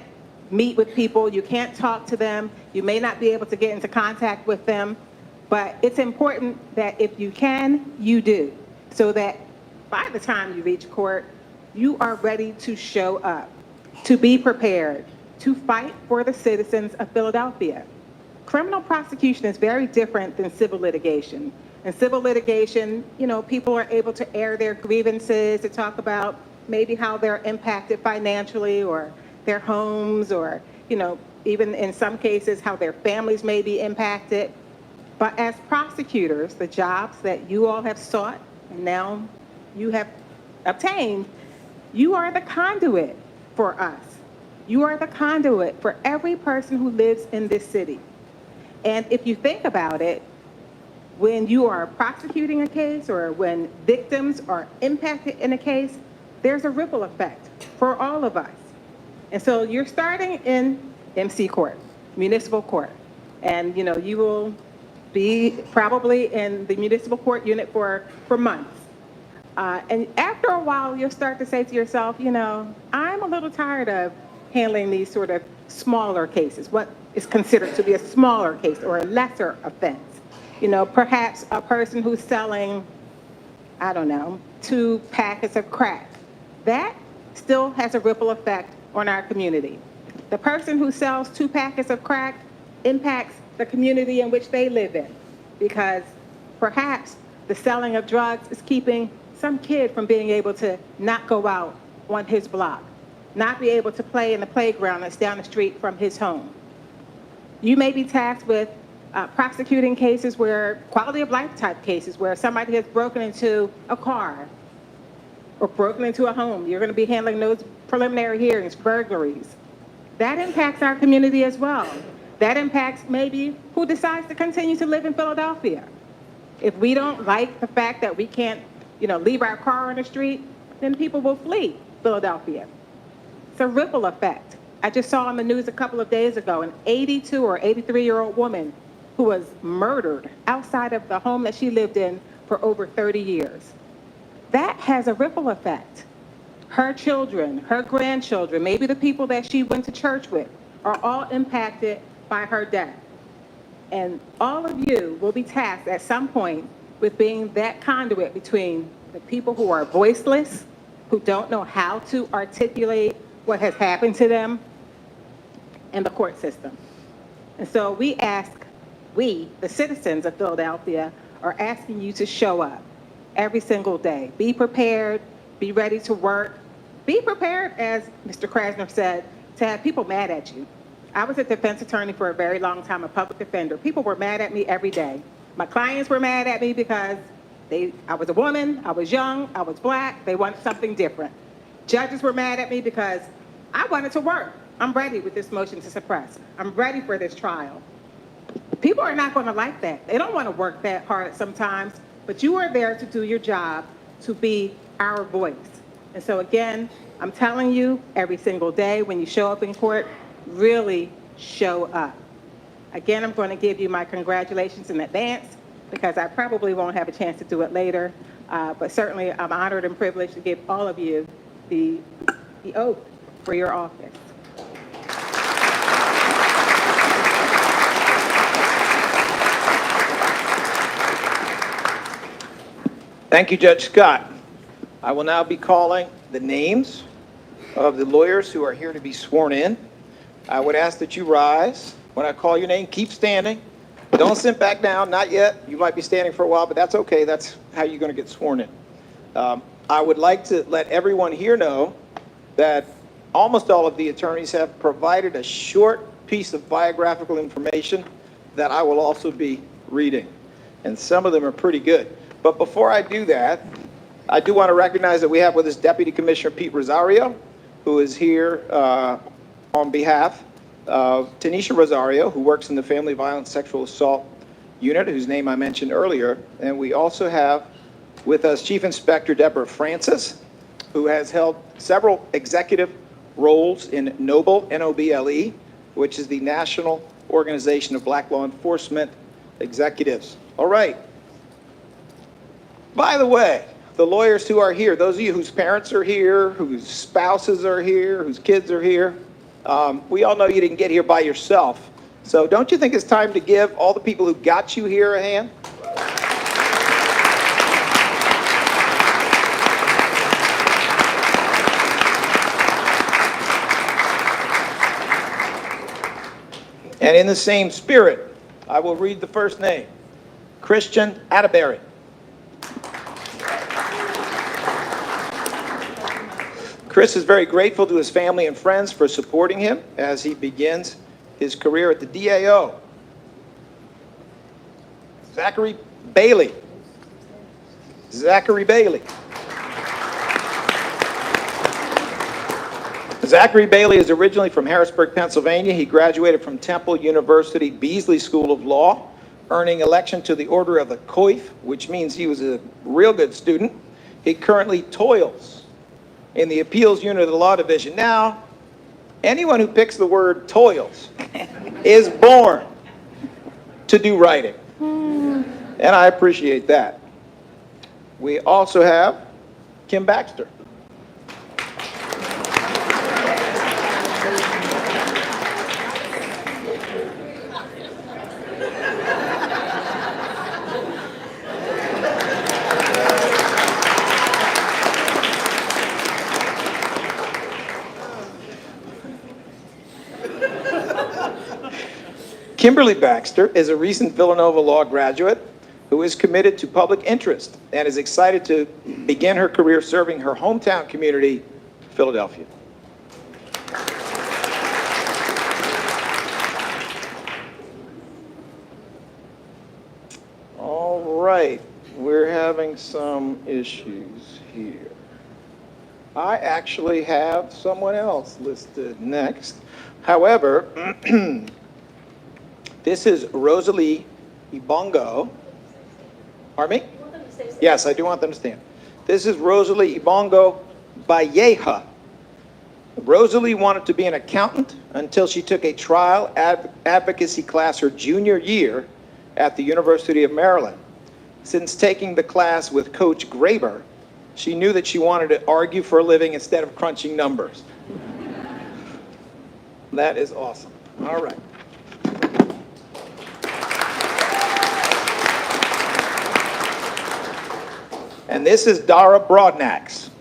meet with people. You can't talk to them. You may not be able to get into contact with them. But it's important that if you can, you do, so that by the time you reach court, you are ready to show up, to be prepared, to fight for the citizens of Philadelphia. Criminal prosecution is very different than civil litigation. In civil litigation, people are able to air their grievances, to talk about maybe how they're impacted financially or their homes or, even in some cases, how their families may be impacted. But as prosecutors, the jobs that you all have sought and now you have obtained, you are the conduit for us. You are the conduit for every person who lives in this city. And if you think about it, when you are prosecuting a case or when victims are impacted in a case, there's a ripple effect for all of us. And so you're starting in MC court, municipal court, and you will be probably in the municipal court unit for months. And after a while, you'll start to say to yourself, I'm a little tired of handling these sort of smaller cases, what is considered to be a smaller case or a lesser offense. Perhaps a person who's selling, I don't know, 2 packets of crack. That still has a ripple effect on our community. The person who sells 2 packets of crack impacts the community in which they live in, because perhaps the selling of drugs is keeping some kid from being able to not go out on his block, not be able to play in the playground that's down the street from his home. You may be tasked with prosecuting cases where, quality of life type cases, where somebody has broken into a car or broken into a home. You're going to be handling those preliminary hearings, burglaries. That impacts our community as well. That impacts maybe who decides to continue to live in Philadelphia. If we don't like the fact that we can't, leave our car on the street, then people will flee Philadelphia. It's a ripple effect. I just saw on the news a couple of days ago an 82 or 83-year-old woman who was murdered outside of the home that she lived in for over 30 years. That has a ripple effect. Her children, her grandchildren, maybe the people that she went to church with are all impacted by her death. And all of you will be tasked at some point with being that conduit between the people who are voiceless, who don't know how to articulate what has happened to them, and the court system. And so we, the citizens of Philadelphia, are asking you to show up every single day. Be prepared, be ready to work. Be prepared, as Mr. Krasner said, to have people mad at you. I was a defense attorney for a very long time, a public defender. People were mad at me every day. My clients were mad at me because I was a woman, I was young, I was black, they wanted something different. Judges were mad at me because I wanted to work. I'm ready with this motion to suppress. I'm ready for this trial. People are not going to like that. They don't want to work that hard sometimes, but you are there to do your job, to be our voice. And so again, I'm telling you, every single day when you show up in court, really show up. Again, I'm going to give you my congratulations in advance because I probably won't have a chance to do it later, but certainly I'm honored and privileged to give all of you the oath for your office. Thank you, Judge Scott. I will now be calling the names of the lawyers who are here to be sworn in. I would ask that you rise. When I call your name, keep standing. Don't sit back down, not yet. You might be standing for a while, but that's okay. That's how you're going to get sworn in. I would like to let everyone here know that almost all of the attorneys have provided a short piece of biographical information that I will also be reading. And some of them are pretty good. But before I do that, I do want to recognize that we have with us Deputy Commissioner Pete Rosario, who is here on behalf of Tanisha Rosario, who works in the Family Violence Sexual Assault Unit, whose name I mentioned earlier. And we also have with us Chief Inspector Deborah Francis, who has held several executive roles in NOBLE, N-O-B-L-E, which is the National Organization of Black Law Enforcement Executives. All right. By the way, the lawyers who are here, those of you whose parents are here, whose spouses are here, whose kids are here, we all know you didn't get here by yourself. So don't you think it's time to give all the people who got you here a hand? And in the same spirit, I will read the first name. Christian Atterbury. Chris is very grateful to his family and friends for supporting him as he begins his career at the DAO. Zachary Bailey. Zachary Bailey. Zachary Bailey is originally from Harrisburg, Pennsylvania. He graduated from Temple University Beasley School of Law, earning election to the Order of the Coif, which means he was a real good student. He currently toils in the appeals unit of the law division. Now, anyone who picks the word toils is born to do writing. And I appreciate that. We also have Kim Baxter. Kimberly Baxter is a recent Villanova Law graduate who is committed to public interest and is excited to begin her career serving her hometown community, Philadelphia. All right, we're having some issues here. I actually have someone else listed next. However, this is Rosalie Ibongo. Pardon me? Yes, I do want them to stand. This is Rosalie Ibongo Valleja. Rosalie wanted to be an accountant until she took a trial advocacy class her junior year at the University of Maryland. Since taking the class with Coach Graber, she knew that she wanted to argue for a living instead of crunching numbers. That is awesome. All right. And this is Dara Broadnax.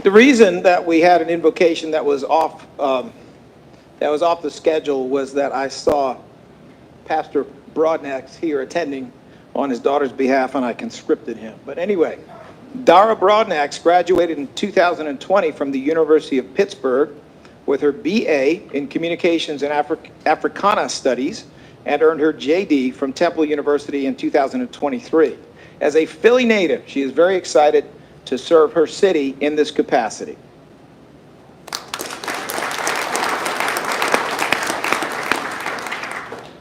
The reason that we had an invocation that was off the schedule was that I saw Pastor Broadnax here attending on his daughter's behalf, and I conscripted him. But anyway, Dara Broadnax graduated in 2020 from the University of Pittsburgh with her BA in Communications and Africana Studies, and earned her JD from Temple University in 2023. As a Philly native, she is very excited to serve her city in this capacity.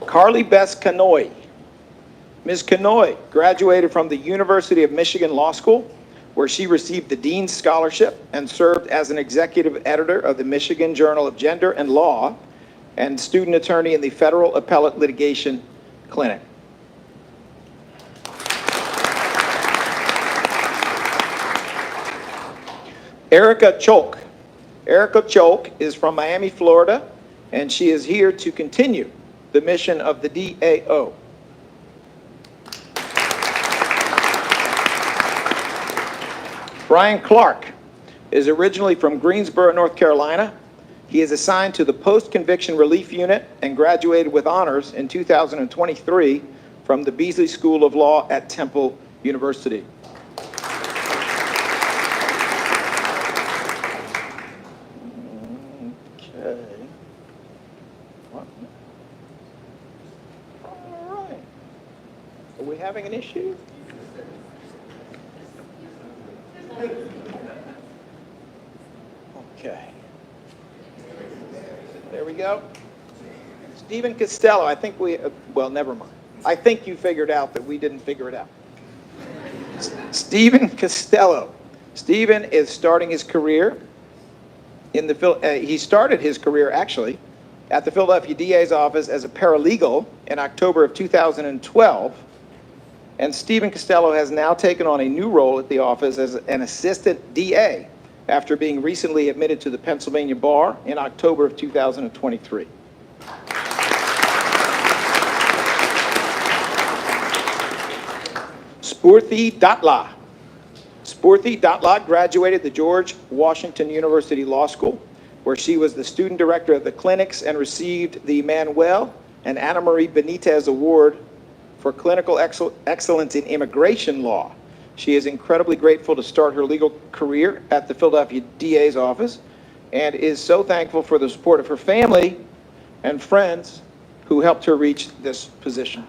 Carly Bess Canoy. Ms. Canoy graduated from the University of Michigan Law School, where she received the Dean's Scholarship and served as an executive editor of the Michigan Journal of Gender and Law, and student attorney in the Federal Appellate Litigation Clinic. Erica Cholk. Erica Cholk is from Miami, Florida, and she is here to continue the mission of the DAO. Brian Clark is originally from Greensboro, North Carolina. He is assigned to the Post-Conviction Relief Unit and graduated with honors in 2023 from the Beasley School of Law at Temple University. Okay. What? All right. Are we having an issue? Okay. There we go. Stephen Costello, I think well, never mind. I think you figured out that we didn't figure it out. Stephen Costello. Stephen is starting his career in he started his career actually at the Philadelphia DA's office as a paralegal in October of 2012. And Stephen Costello has now taken on a new role at the office as an assistant DA after being recently admitted to the Pennsylvania Bar in October of 2023. Spurthi Datla. Spurthi Datla graduated the George Washington University Law School where she was the student director of the clinics and received the Manuel and Ana Marie Benitez Award for Clinical Excellence in Immigration Law. She is incredibly grateful to start her legal career at the Philadelphia DA's office and is so thankful for the support of her family and friends who helped her reach this position.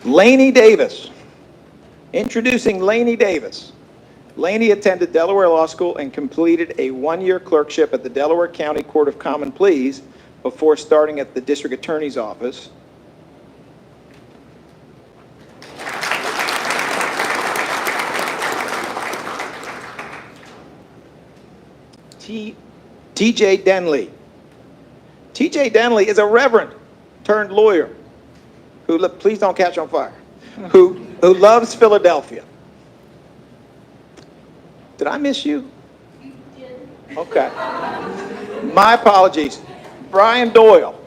Lainey Davis. Introducing Lainey Davis. Lainey attended Delaware Law School and completed a one-year clerkship at the Delaware County Court of Common Pleas before starting at the District Attorney's Office. T.J. Denley. T.J. Denley is a reverend turned lawyer who, please don't catch on fire, who loves Philadelphia. Did I miss you? You did. Okay. My apologies. Brian Doyle.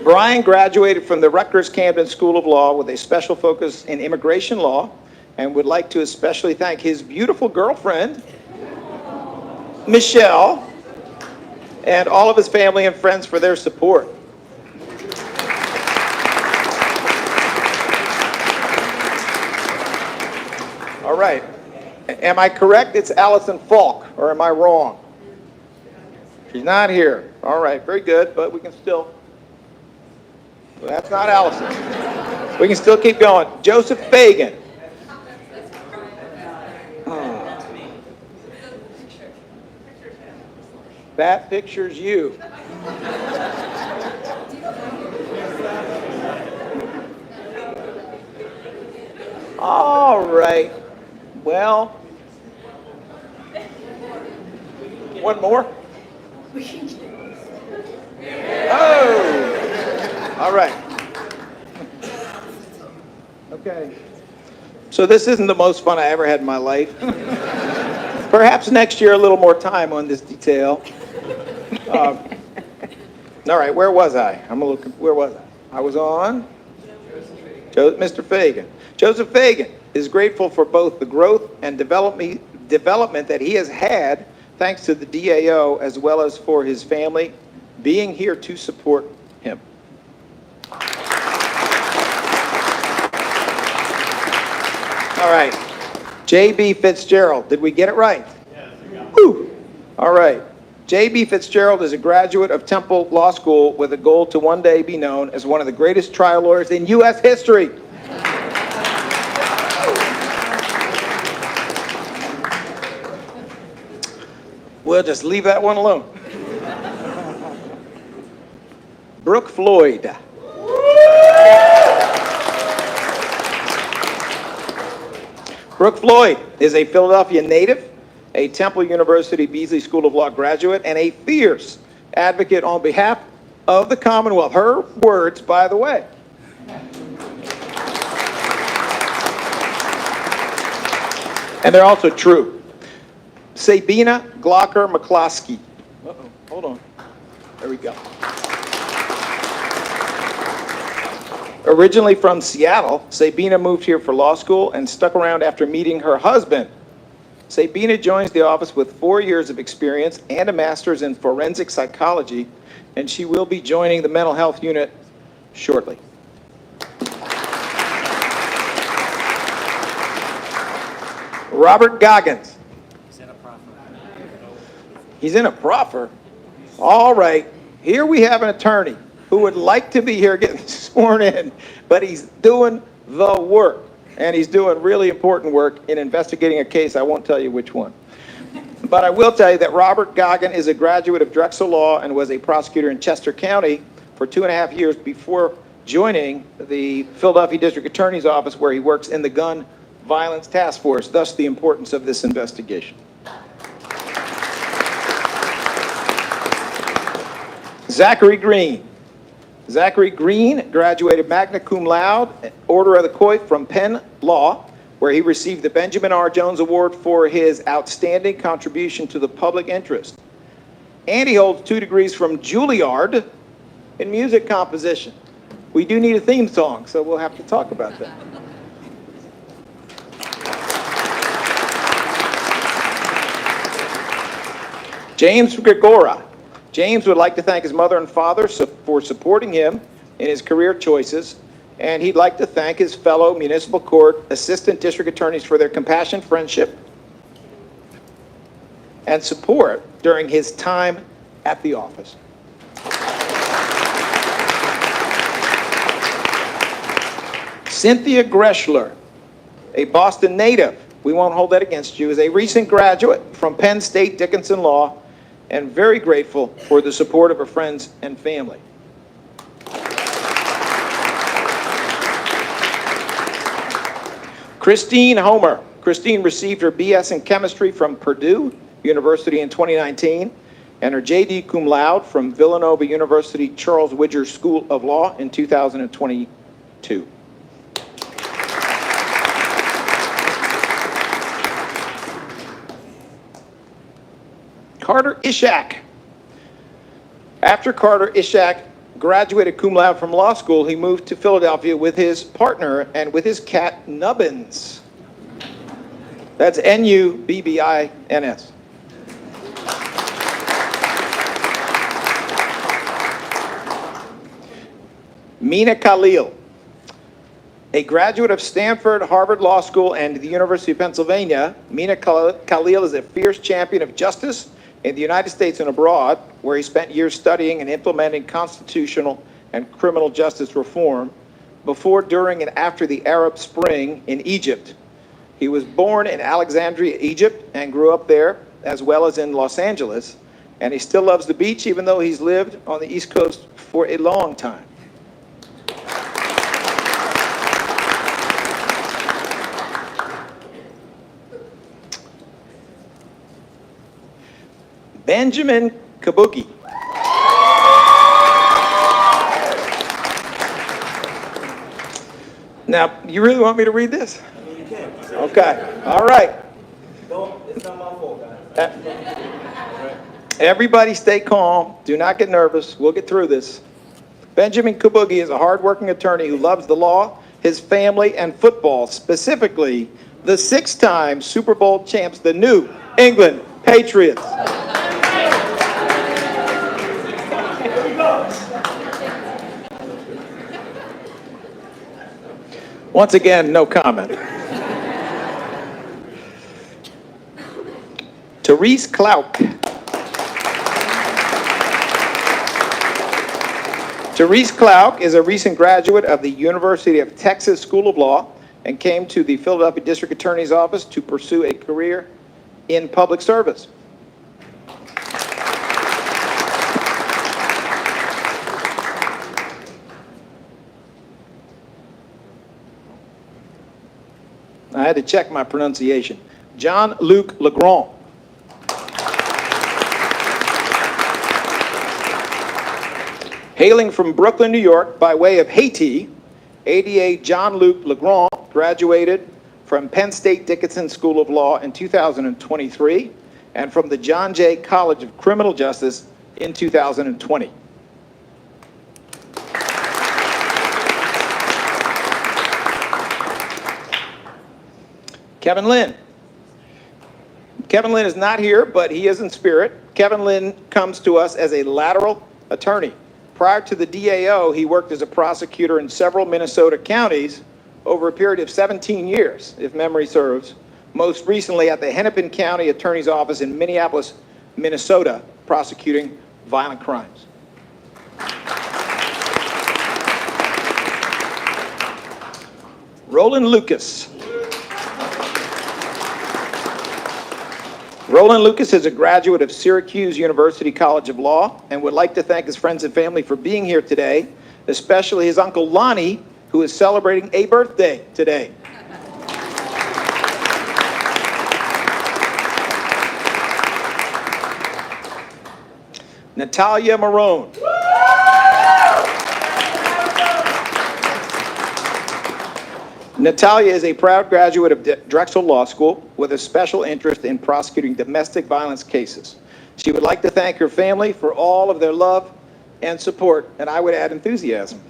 Brian graduated from the Rutgers-Camden School of Law with a special focus in immigration law and would like to especially thank his beautiful girlfriend, Michelle, and all of his family and friends for their support. All right. Am I correct? It's Allison Falk, or am I wrong? She's not here. All right, very good, but we can still... Well, that's not Allison. We can still keep going. Joseph Fagan. That picture's you. All right. Well, one more? Oh! All right. Okay. So this isn't the most fun I ever had in my life. Perhaps next year a little more time on this detail. All right, where was I? Where was I? I was on Mr. Fagan. Joseph Fagan is grateful for both the growth and development that he has had thanks to the DAO, as well as for his family being here to support him. All right. J.B. Fitzgerald. Did we get it right? Yes. Woo. All right. J.B. Fitzgerald is a graduate of Temple Law School with a goal to one day be known as one of the greatest trial lawyers in U.S. history. We'll just leave that one alone. Brooke Floyd. Brooke Floyd is a Philadelphia native, a Temple University Beasley School of Law graduate, and a fierce advocate on behalf of the Commonwealth. Her words, by the way. And they're also true. Sabina Glocker McCloskey. Uh-oh, hold on. There we go. Originally from Seattle, Sabina moved here for law school and stuck around after meeting her husband. Sabina joins the office with 4 years of experience and a master's in forensic psychology, and she will be joining the mental health unit shortly. Robert Goggins. He's in a proffer. All right. Here we have an attorney who would like to be here getting sworn in, but he's doing the work. And he's doing really important work in investigating a case. I won't tell you which one. But I will tell you that Robert Goggin is a graduate of Drexel Law and was a prosecutor in Chester County for 2.5 years before joining the Philadelphia District Attorney's Office, where he works in the Gun Violence Task Force, thus the importance of this investigation. Zachary Green. Zachary Green graduated magna cum laude, Order of the Coit from Penn Law, where he received the Benjamin R. Jones Award for his outstanding contribution to the public interest. And he holds 2 degrees from Juilliard in music composition. We do need a theme song, so we'll have to talk about that. James Gregora. James would like to thank his mother and father for supporting him in his career choices, and he'd like to thank his fellow municipal court assistant district attorneys for their compassion, friendship, and support during his time at the office. Cynthia Greschler, a Boston native, we won't hold that against you, is a recent graduate from Penn State Dickinson Law and very grateful for the support of her friends and family. Christine Homer. Christine received her BS in chemistry from Purdue University in 2019 and her JD cum laude from Villanova University Charles Widger School of Law in 2022. Carter Ishak. After Carter Ishak graduated cum laude from law school, he moved to Philadelphia with his partner and with his cat Nubbins. That's Nubbins. Mina Khalil, a graduate of Stanford, Harvard Law School, and the University of Pennsylvania. Mina Khalil is a fierce champion of justice in the United States and abroad, where he spent years studying and implementing constitutional and criminal justice reform before, during, and after the Arab Spring in Egypt. He was born in Alexandria, Egypt, and grew up there, as well as in Los Angeles, and he still loves the beach, even though he's lived on the East Coast for a long time. Benjamin Kabuki. Now, you really want me to read this? You can. Okay, all right. It's not my fault, guys. Everybody stay calm. Do not get nervous. We'll get through this. Benjamin Kabuki is a hardworking attorney who loves the law, his family, and football, specifically the 6-time Super Bowl champs, the New England Patriots. Once again, no comment. Therese Clark. Therese Clark is a recent graduate of the University of Texas School of Law and came to the Philadelphia District Attorney's Office to pursue a career in public service. I had to check my pronunciation. Jean-Luc Legrand. Hailing from Brooklyn, New York, by way of Haiti, ADA Jean-Luc Legrand graduated from Penn State Dickinson School of Law in 2023 and from the John Jay College of Criminal Justice in 2020. Kevin Lynn. Kevin Lynn is not here, but he is in spirit. Kevin Lynn comes to us as a lateral attorney. Prior to the DAO, he worked as a prosecutor in several Minnesota counties over a period of 17 years, if memory serves. Most recently at the Hennepin County Attorney's Office in Minneapolis, Minnesota, prosecuting violent crimes. Roland Lucas. Roland Lucas is a graduate of Syracuse University College of Law and would like to thank his friends and family for being here today, especially his uncle Lonnie, who is celebrating a birthday today. Natalia Marone. Natalia is a proud graduate of Drexel Law School with a special interest in prosecuting domestic violence cases. She would like to thank her family for all of their love and support, and I would add enthusiasm.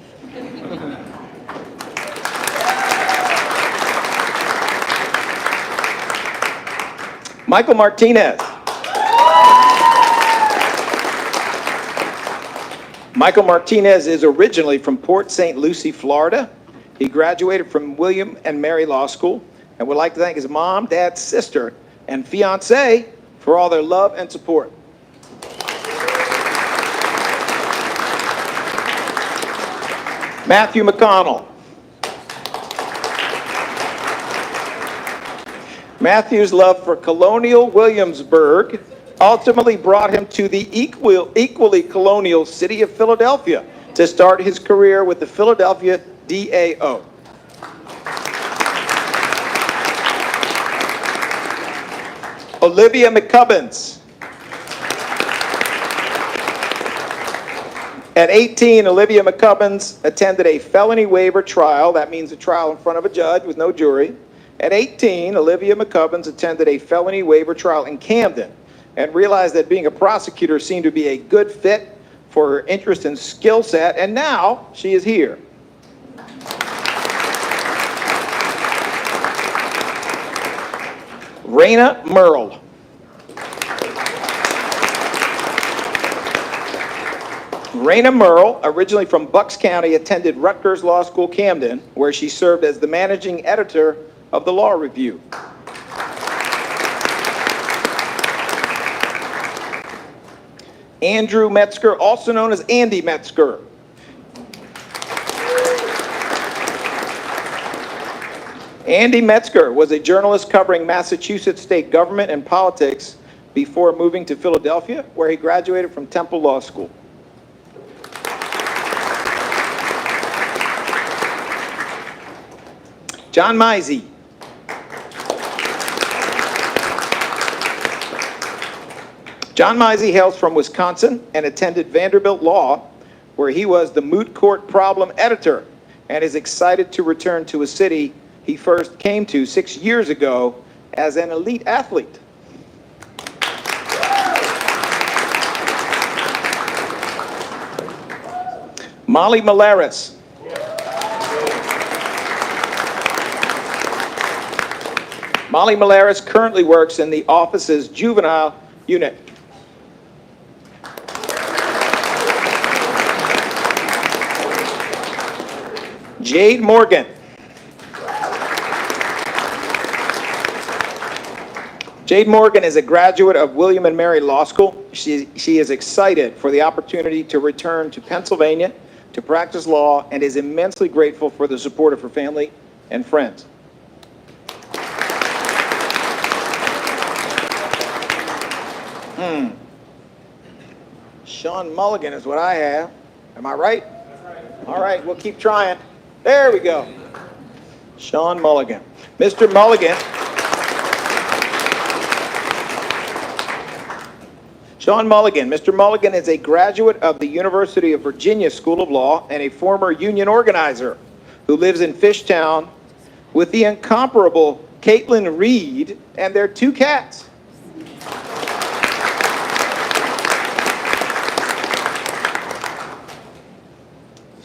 Michael Martinez. Michael Martinez is originally from Port St. Lucie, Florida. He graduated from William and Mary Law School and would like to thank his mom, dad, sister, and fiance for all their love and support. Matthew McConnell. Matthew's love for colonial Williamsburg ultimately brought him to the equally colonial city of Philadelphia to start his career with the Philadelphia DAO. Olivia McCubbins. At 18, Olivia McCubbins attended a felony waiver trial. That means a trial in front of a judge with no jury. At 18, Olivia McCubbins attended a felony waiver trial in Camden and realized that being a prosecutor seemed to be a good fit for her interest and skill set, and now she is here. Raina Merle. Raina Merle, originally from Bucks County, attended Rutgers Law School Camden, where she served as the managing editor of the Law Review. Andrew Metzger, also known as Andy Metzger. Andy Metzger was a journalist covering Massachusetts state government and politics before moving to Philadelphia, where he graduated from Temple Law School. John Mizey. John Mizey hails from Wisconsin and attended Vanderbilt Law, where he was the moot court problem editor, and is excited to return to a city he first came to 6 years ago as an elite athlete. Molly Malaris. Molly Malaris currently works in the office's juvenile unit. Jade Morgan. Jade Morgan is a graduate of William and Mary Law School. She is excited for the opportunity to return to Pennsylvania to practice law and is immensely grateful for the support of her family and friends. Sean Mulligan is what I have. Am I right? That's right. All right, we'll keep trying. There we go. Sean Mulligan. Mr. Mulligan. Sean Mulligan. Mr. Mulligan is a graduate of the University of Virginia School of Law and a former union organizer who lives in Fishtown with the incomparable Caitlin Reed and their 2 cats.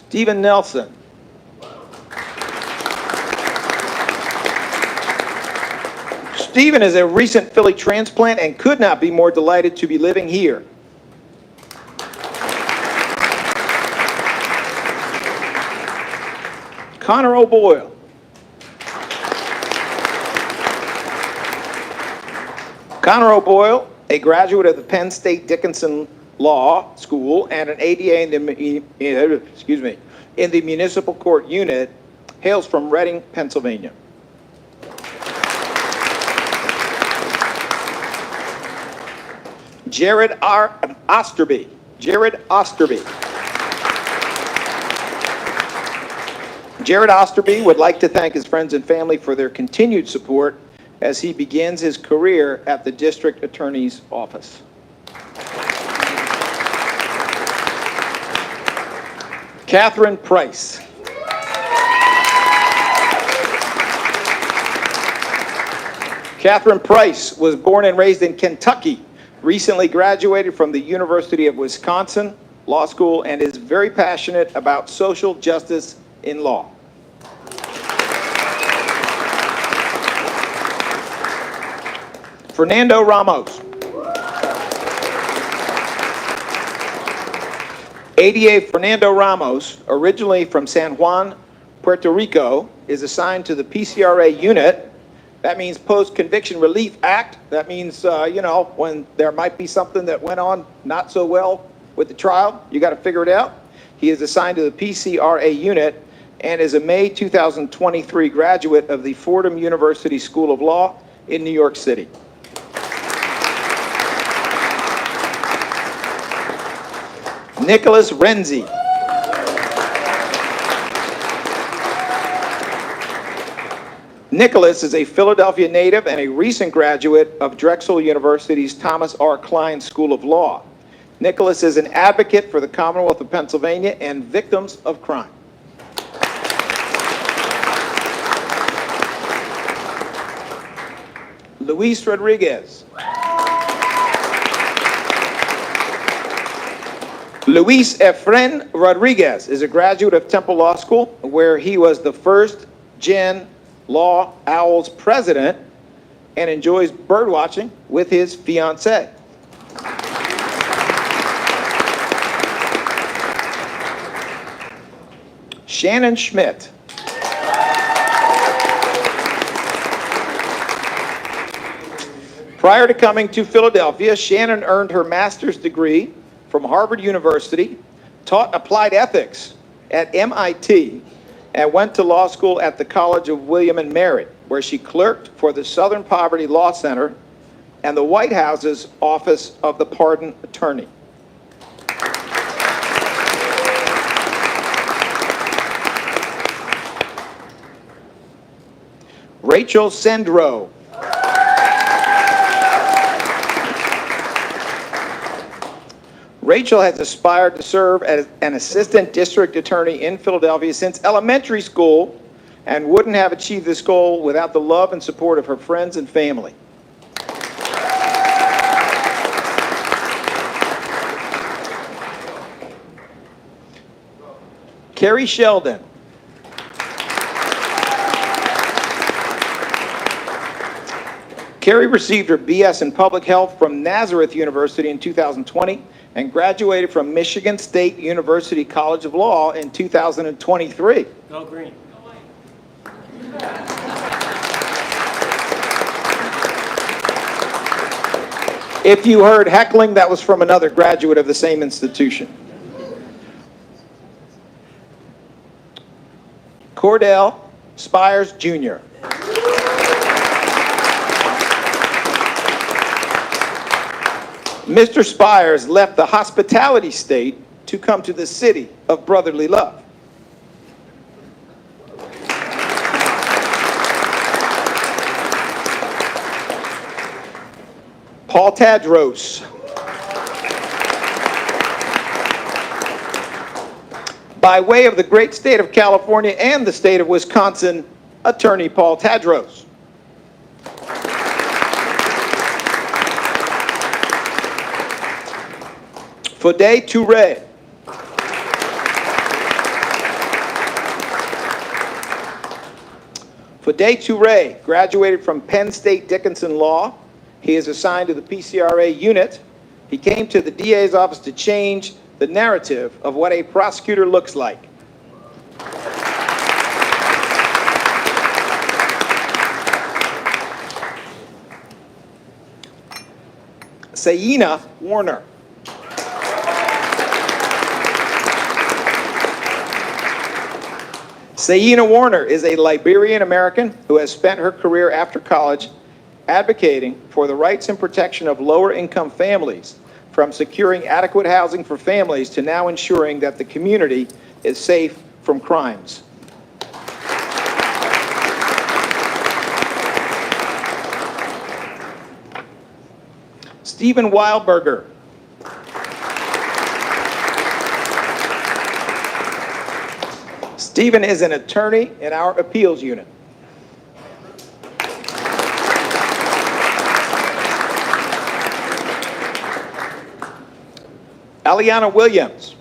Stephen Nelson. Stephen is a recent Philly transplant and could not be more delighted to be living here. Connor O'Boyle. Connor O'Boyle, a graduate of the Penn State Dickinson Law School and an ADA in the Municipal Court Unit, hails from Reading, Pennsylvania. Jared Osterby. Jared Osterby. Jared Osterby would like to thank his friends and family for their continued support as he begins his career at the District Attorney's Office. Catherine Price. Catherine Price was born and raised in Kentucky, recently graduated from the University of Wisconsin Law School, and is very passionate about social justice in law. Fernando Ramos. ADA Fernando Ramos, originally from San Juan, Puerto Rico, is assigned to the PCRA unit. That means Post-Conviction Relief Act. That means, when there might be something that went on not so well with the trial, you got to figure it out. He is assigned to the PCRA unit and is a May 2023 graduate of the Fordham University School of Law in New York City. Nicholas Renzi. Nicholas is a Philadelphia native and a recent graduate of Drexel University's Thomas R. Klein School of Law. Nicholas is an advocate for the Commonwealth of Pennsylvania and victims of crime. Luis Rodriguez. Luis Efren Rodriguez is a graduate of Temple Law School, where he was the first Gen Law Owls president and enjoys birdwatching with his fiancée. Shannon Schmidt. Prior to coming to Philadelphia, Shannon earned her master's degree from Harvard University, taught applied ethics at MIT, and went to law school at the College of William and Mary, where she clerked for the Southern Poverty Law Center and the White House's Office of the Pardon Attorney. Rachel Sendro. Rachel has aspired to serve as an assistant district attorney in Philadelphia since elementary school and wouldn't have achieved this goal without the love and support of her friends and family. Carrie Sheldon. Carrie received her BS in Public Health from Nazareth University in 2020 and graduated from Michigan State University College of Law in 2023. Go green. If you heard heckling, that was from another graduate of the same institution. Cordell Spires Jr. Mr. Spires left the hospitality state to come to the city of brotherly love. Paul Tadros. By way of the great state of California and the state of Wisconsin, Attorney Paul Tadros. Fode Touré. Fode Touré graduated from Penn State Dickinson Law. He is assigned to the PCRA unit. He came to the DA's office to change the narrative of what a prosecutor looks like. Sayina Warner. Sayina Warner is a Liberian American who has spent her career after college advocating for the rights and protection of lower income families, from securing adequate housing for families to now ensuring that the community is safe from crimes. Stephen Wildberger. Stephen is an attorney in our appeals unit. Aliana Williams.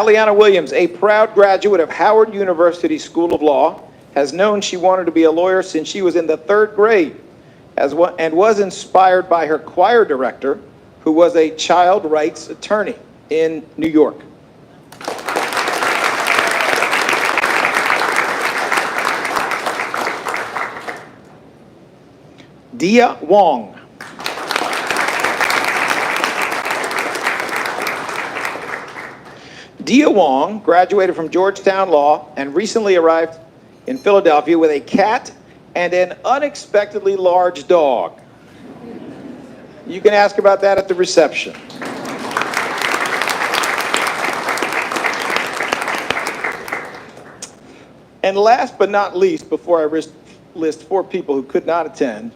Aliana Williams, a proud graduate of Howard University School of Law, has known she wanted to be a lawyer since she was in the 3rd grade and was inspired by her choir director, who was a child rights attorney in New York. Dia Wong. Dia Wong graduated from Georgetown Law and recently arrived in Philadelphia with a cat and an unexpectedly large dog. You can ask about that at the reception. And last but not least, before I list 4 people who could not attend,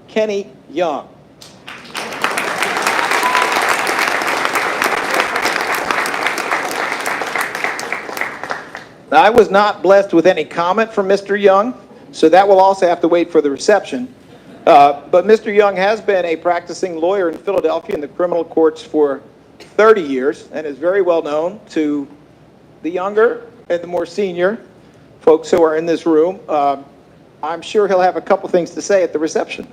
Kenny Young. Now, I was not blessed with any comment from Mr. Young, so that will also have to wait for the reception. But Mr. Young has been a practicing lawyer in Philadelphia in the criminal courts for 30 years and is very well known to the younger and the more senior folks who are in this room. I'm sure he'll have a couple things to say at the reception.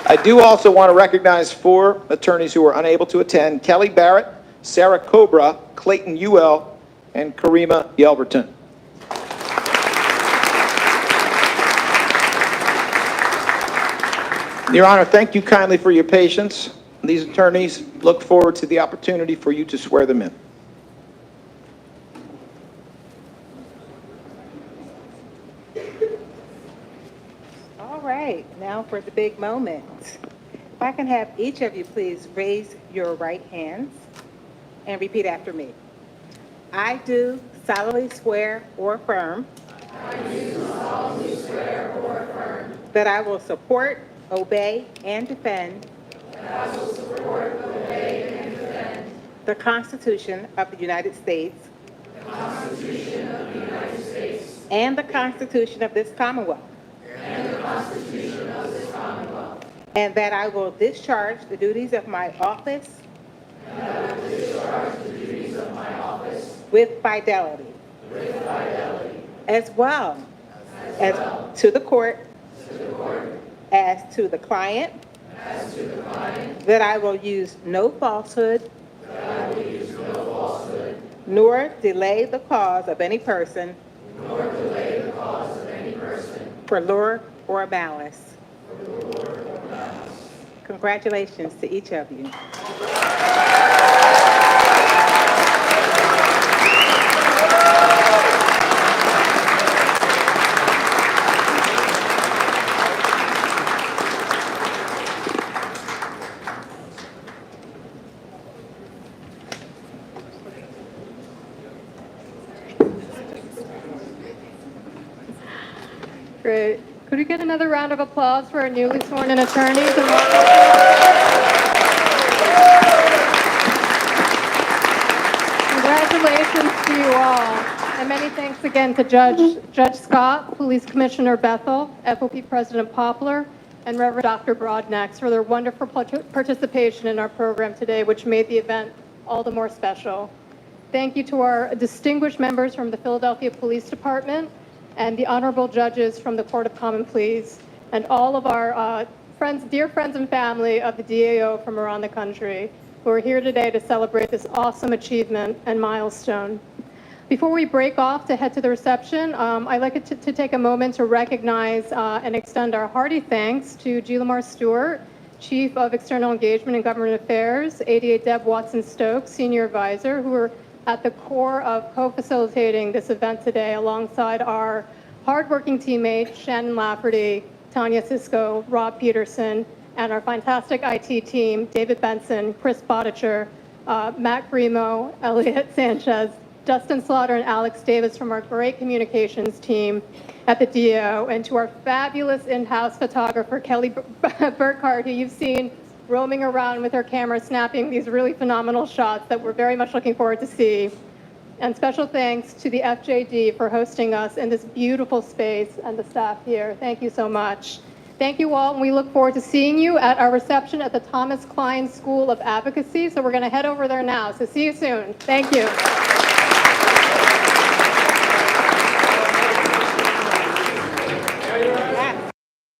I do also want to recognize 4 attorneys who were unable to attend: Kelly Barrett, Sarah Cobra, Clayton Ewell, and Karima Yelverton. Your Honor, thank you kindly for your patience. These attorneys look forward to the opportunity for you to swear them in. All right, now for the big moment. If I can have each of you please raise your right hands and repeat after me. I do solemnly swear or affirm. That I will support, obey, and defend. The Constitution of the United States. And the Constitution of this Commonwealth. And that I will discharge the duties of my office. With fidelity. As well as to the court. As to the client. That I will use no falsehood. Nor delay the cause of any person. For lure or malice. Congratulations to each of you. Great. Could we get another round of applause for our newly sworn-in attorneys? And congratulations to you all. And many thanks again to Judge Scott, Police Commissioner Bethel, FOP President Poplar, and Reverend Dr. Broadnax for their wonderful participation in our program today, which made the event all the more special. Thank you to our distinguished members from the Philadelphia Police Department and the honorable judges from the Court of Common Pleas, and all of our dear friends and family of the DAO from around the country who are here today to celebrate this awesome achievement and milestone. Before we break off to head to the reception, I'd like to take a moment to recognize and extend our hearty thanks to G. Lamar Stewart, Chief of External Engagement and Government Affairs, ADA Deb Watson-Stokes, Senior Advisor, who are at the core of co-facilitating this event today alongside our hardworking teammates, Shannon Lafferty, Tanya Cisco, Rob Peterson, and our fantastic IT team, David Benson, Chris Bodicher, Matt Grimo, Elliot Sanchez, Justin Slaughter, and Alex Davis from our great communications team at the DO, and to our fabulous in-house photographer, Kelly Burkhardt, who you've seen roaming around with her camera, snapping these really phenomenal shots that we're very much looking forward to see. And special thanks to the FJD for hosting us in this beautiful space and the staff here. Thank you so much. Thank you all, and we look forward to seeing you at our reception at the Thomas Klein School of Advocacy. So we're going to head over there now. So see you soon. Thank you.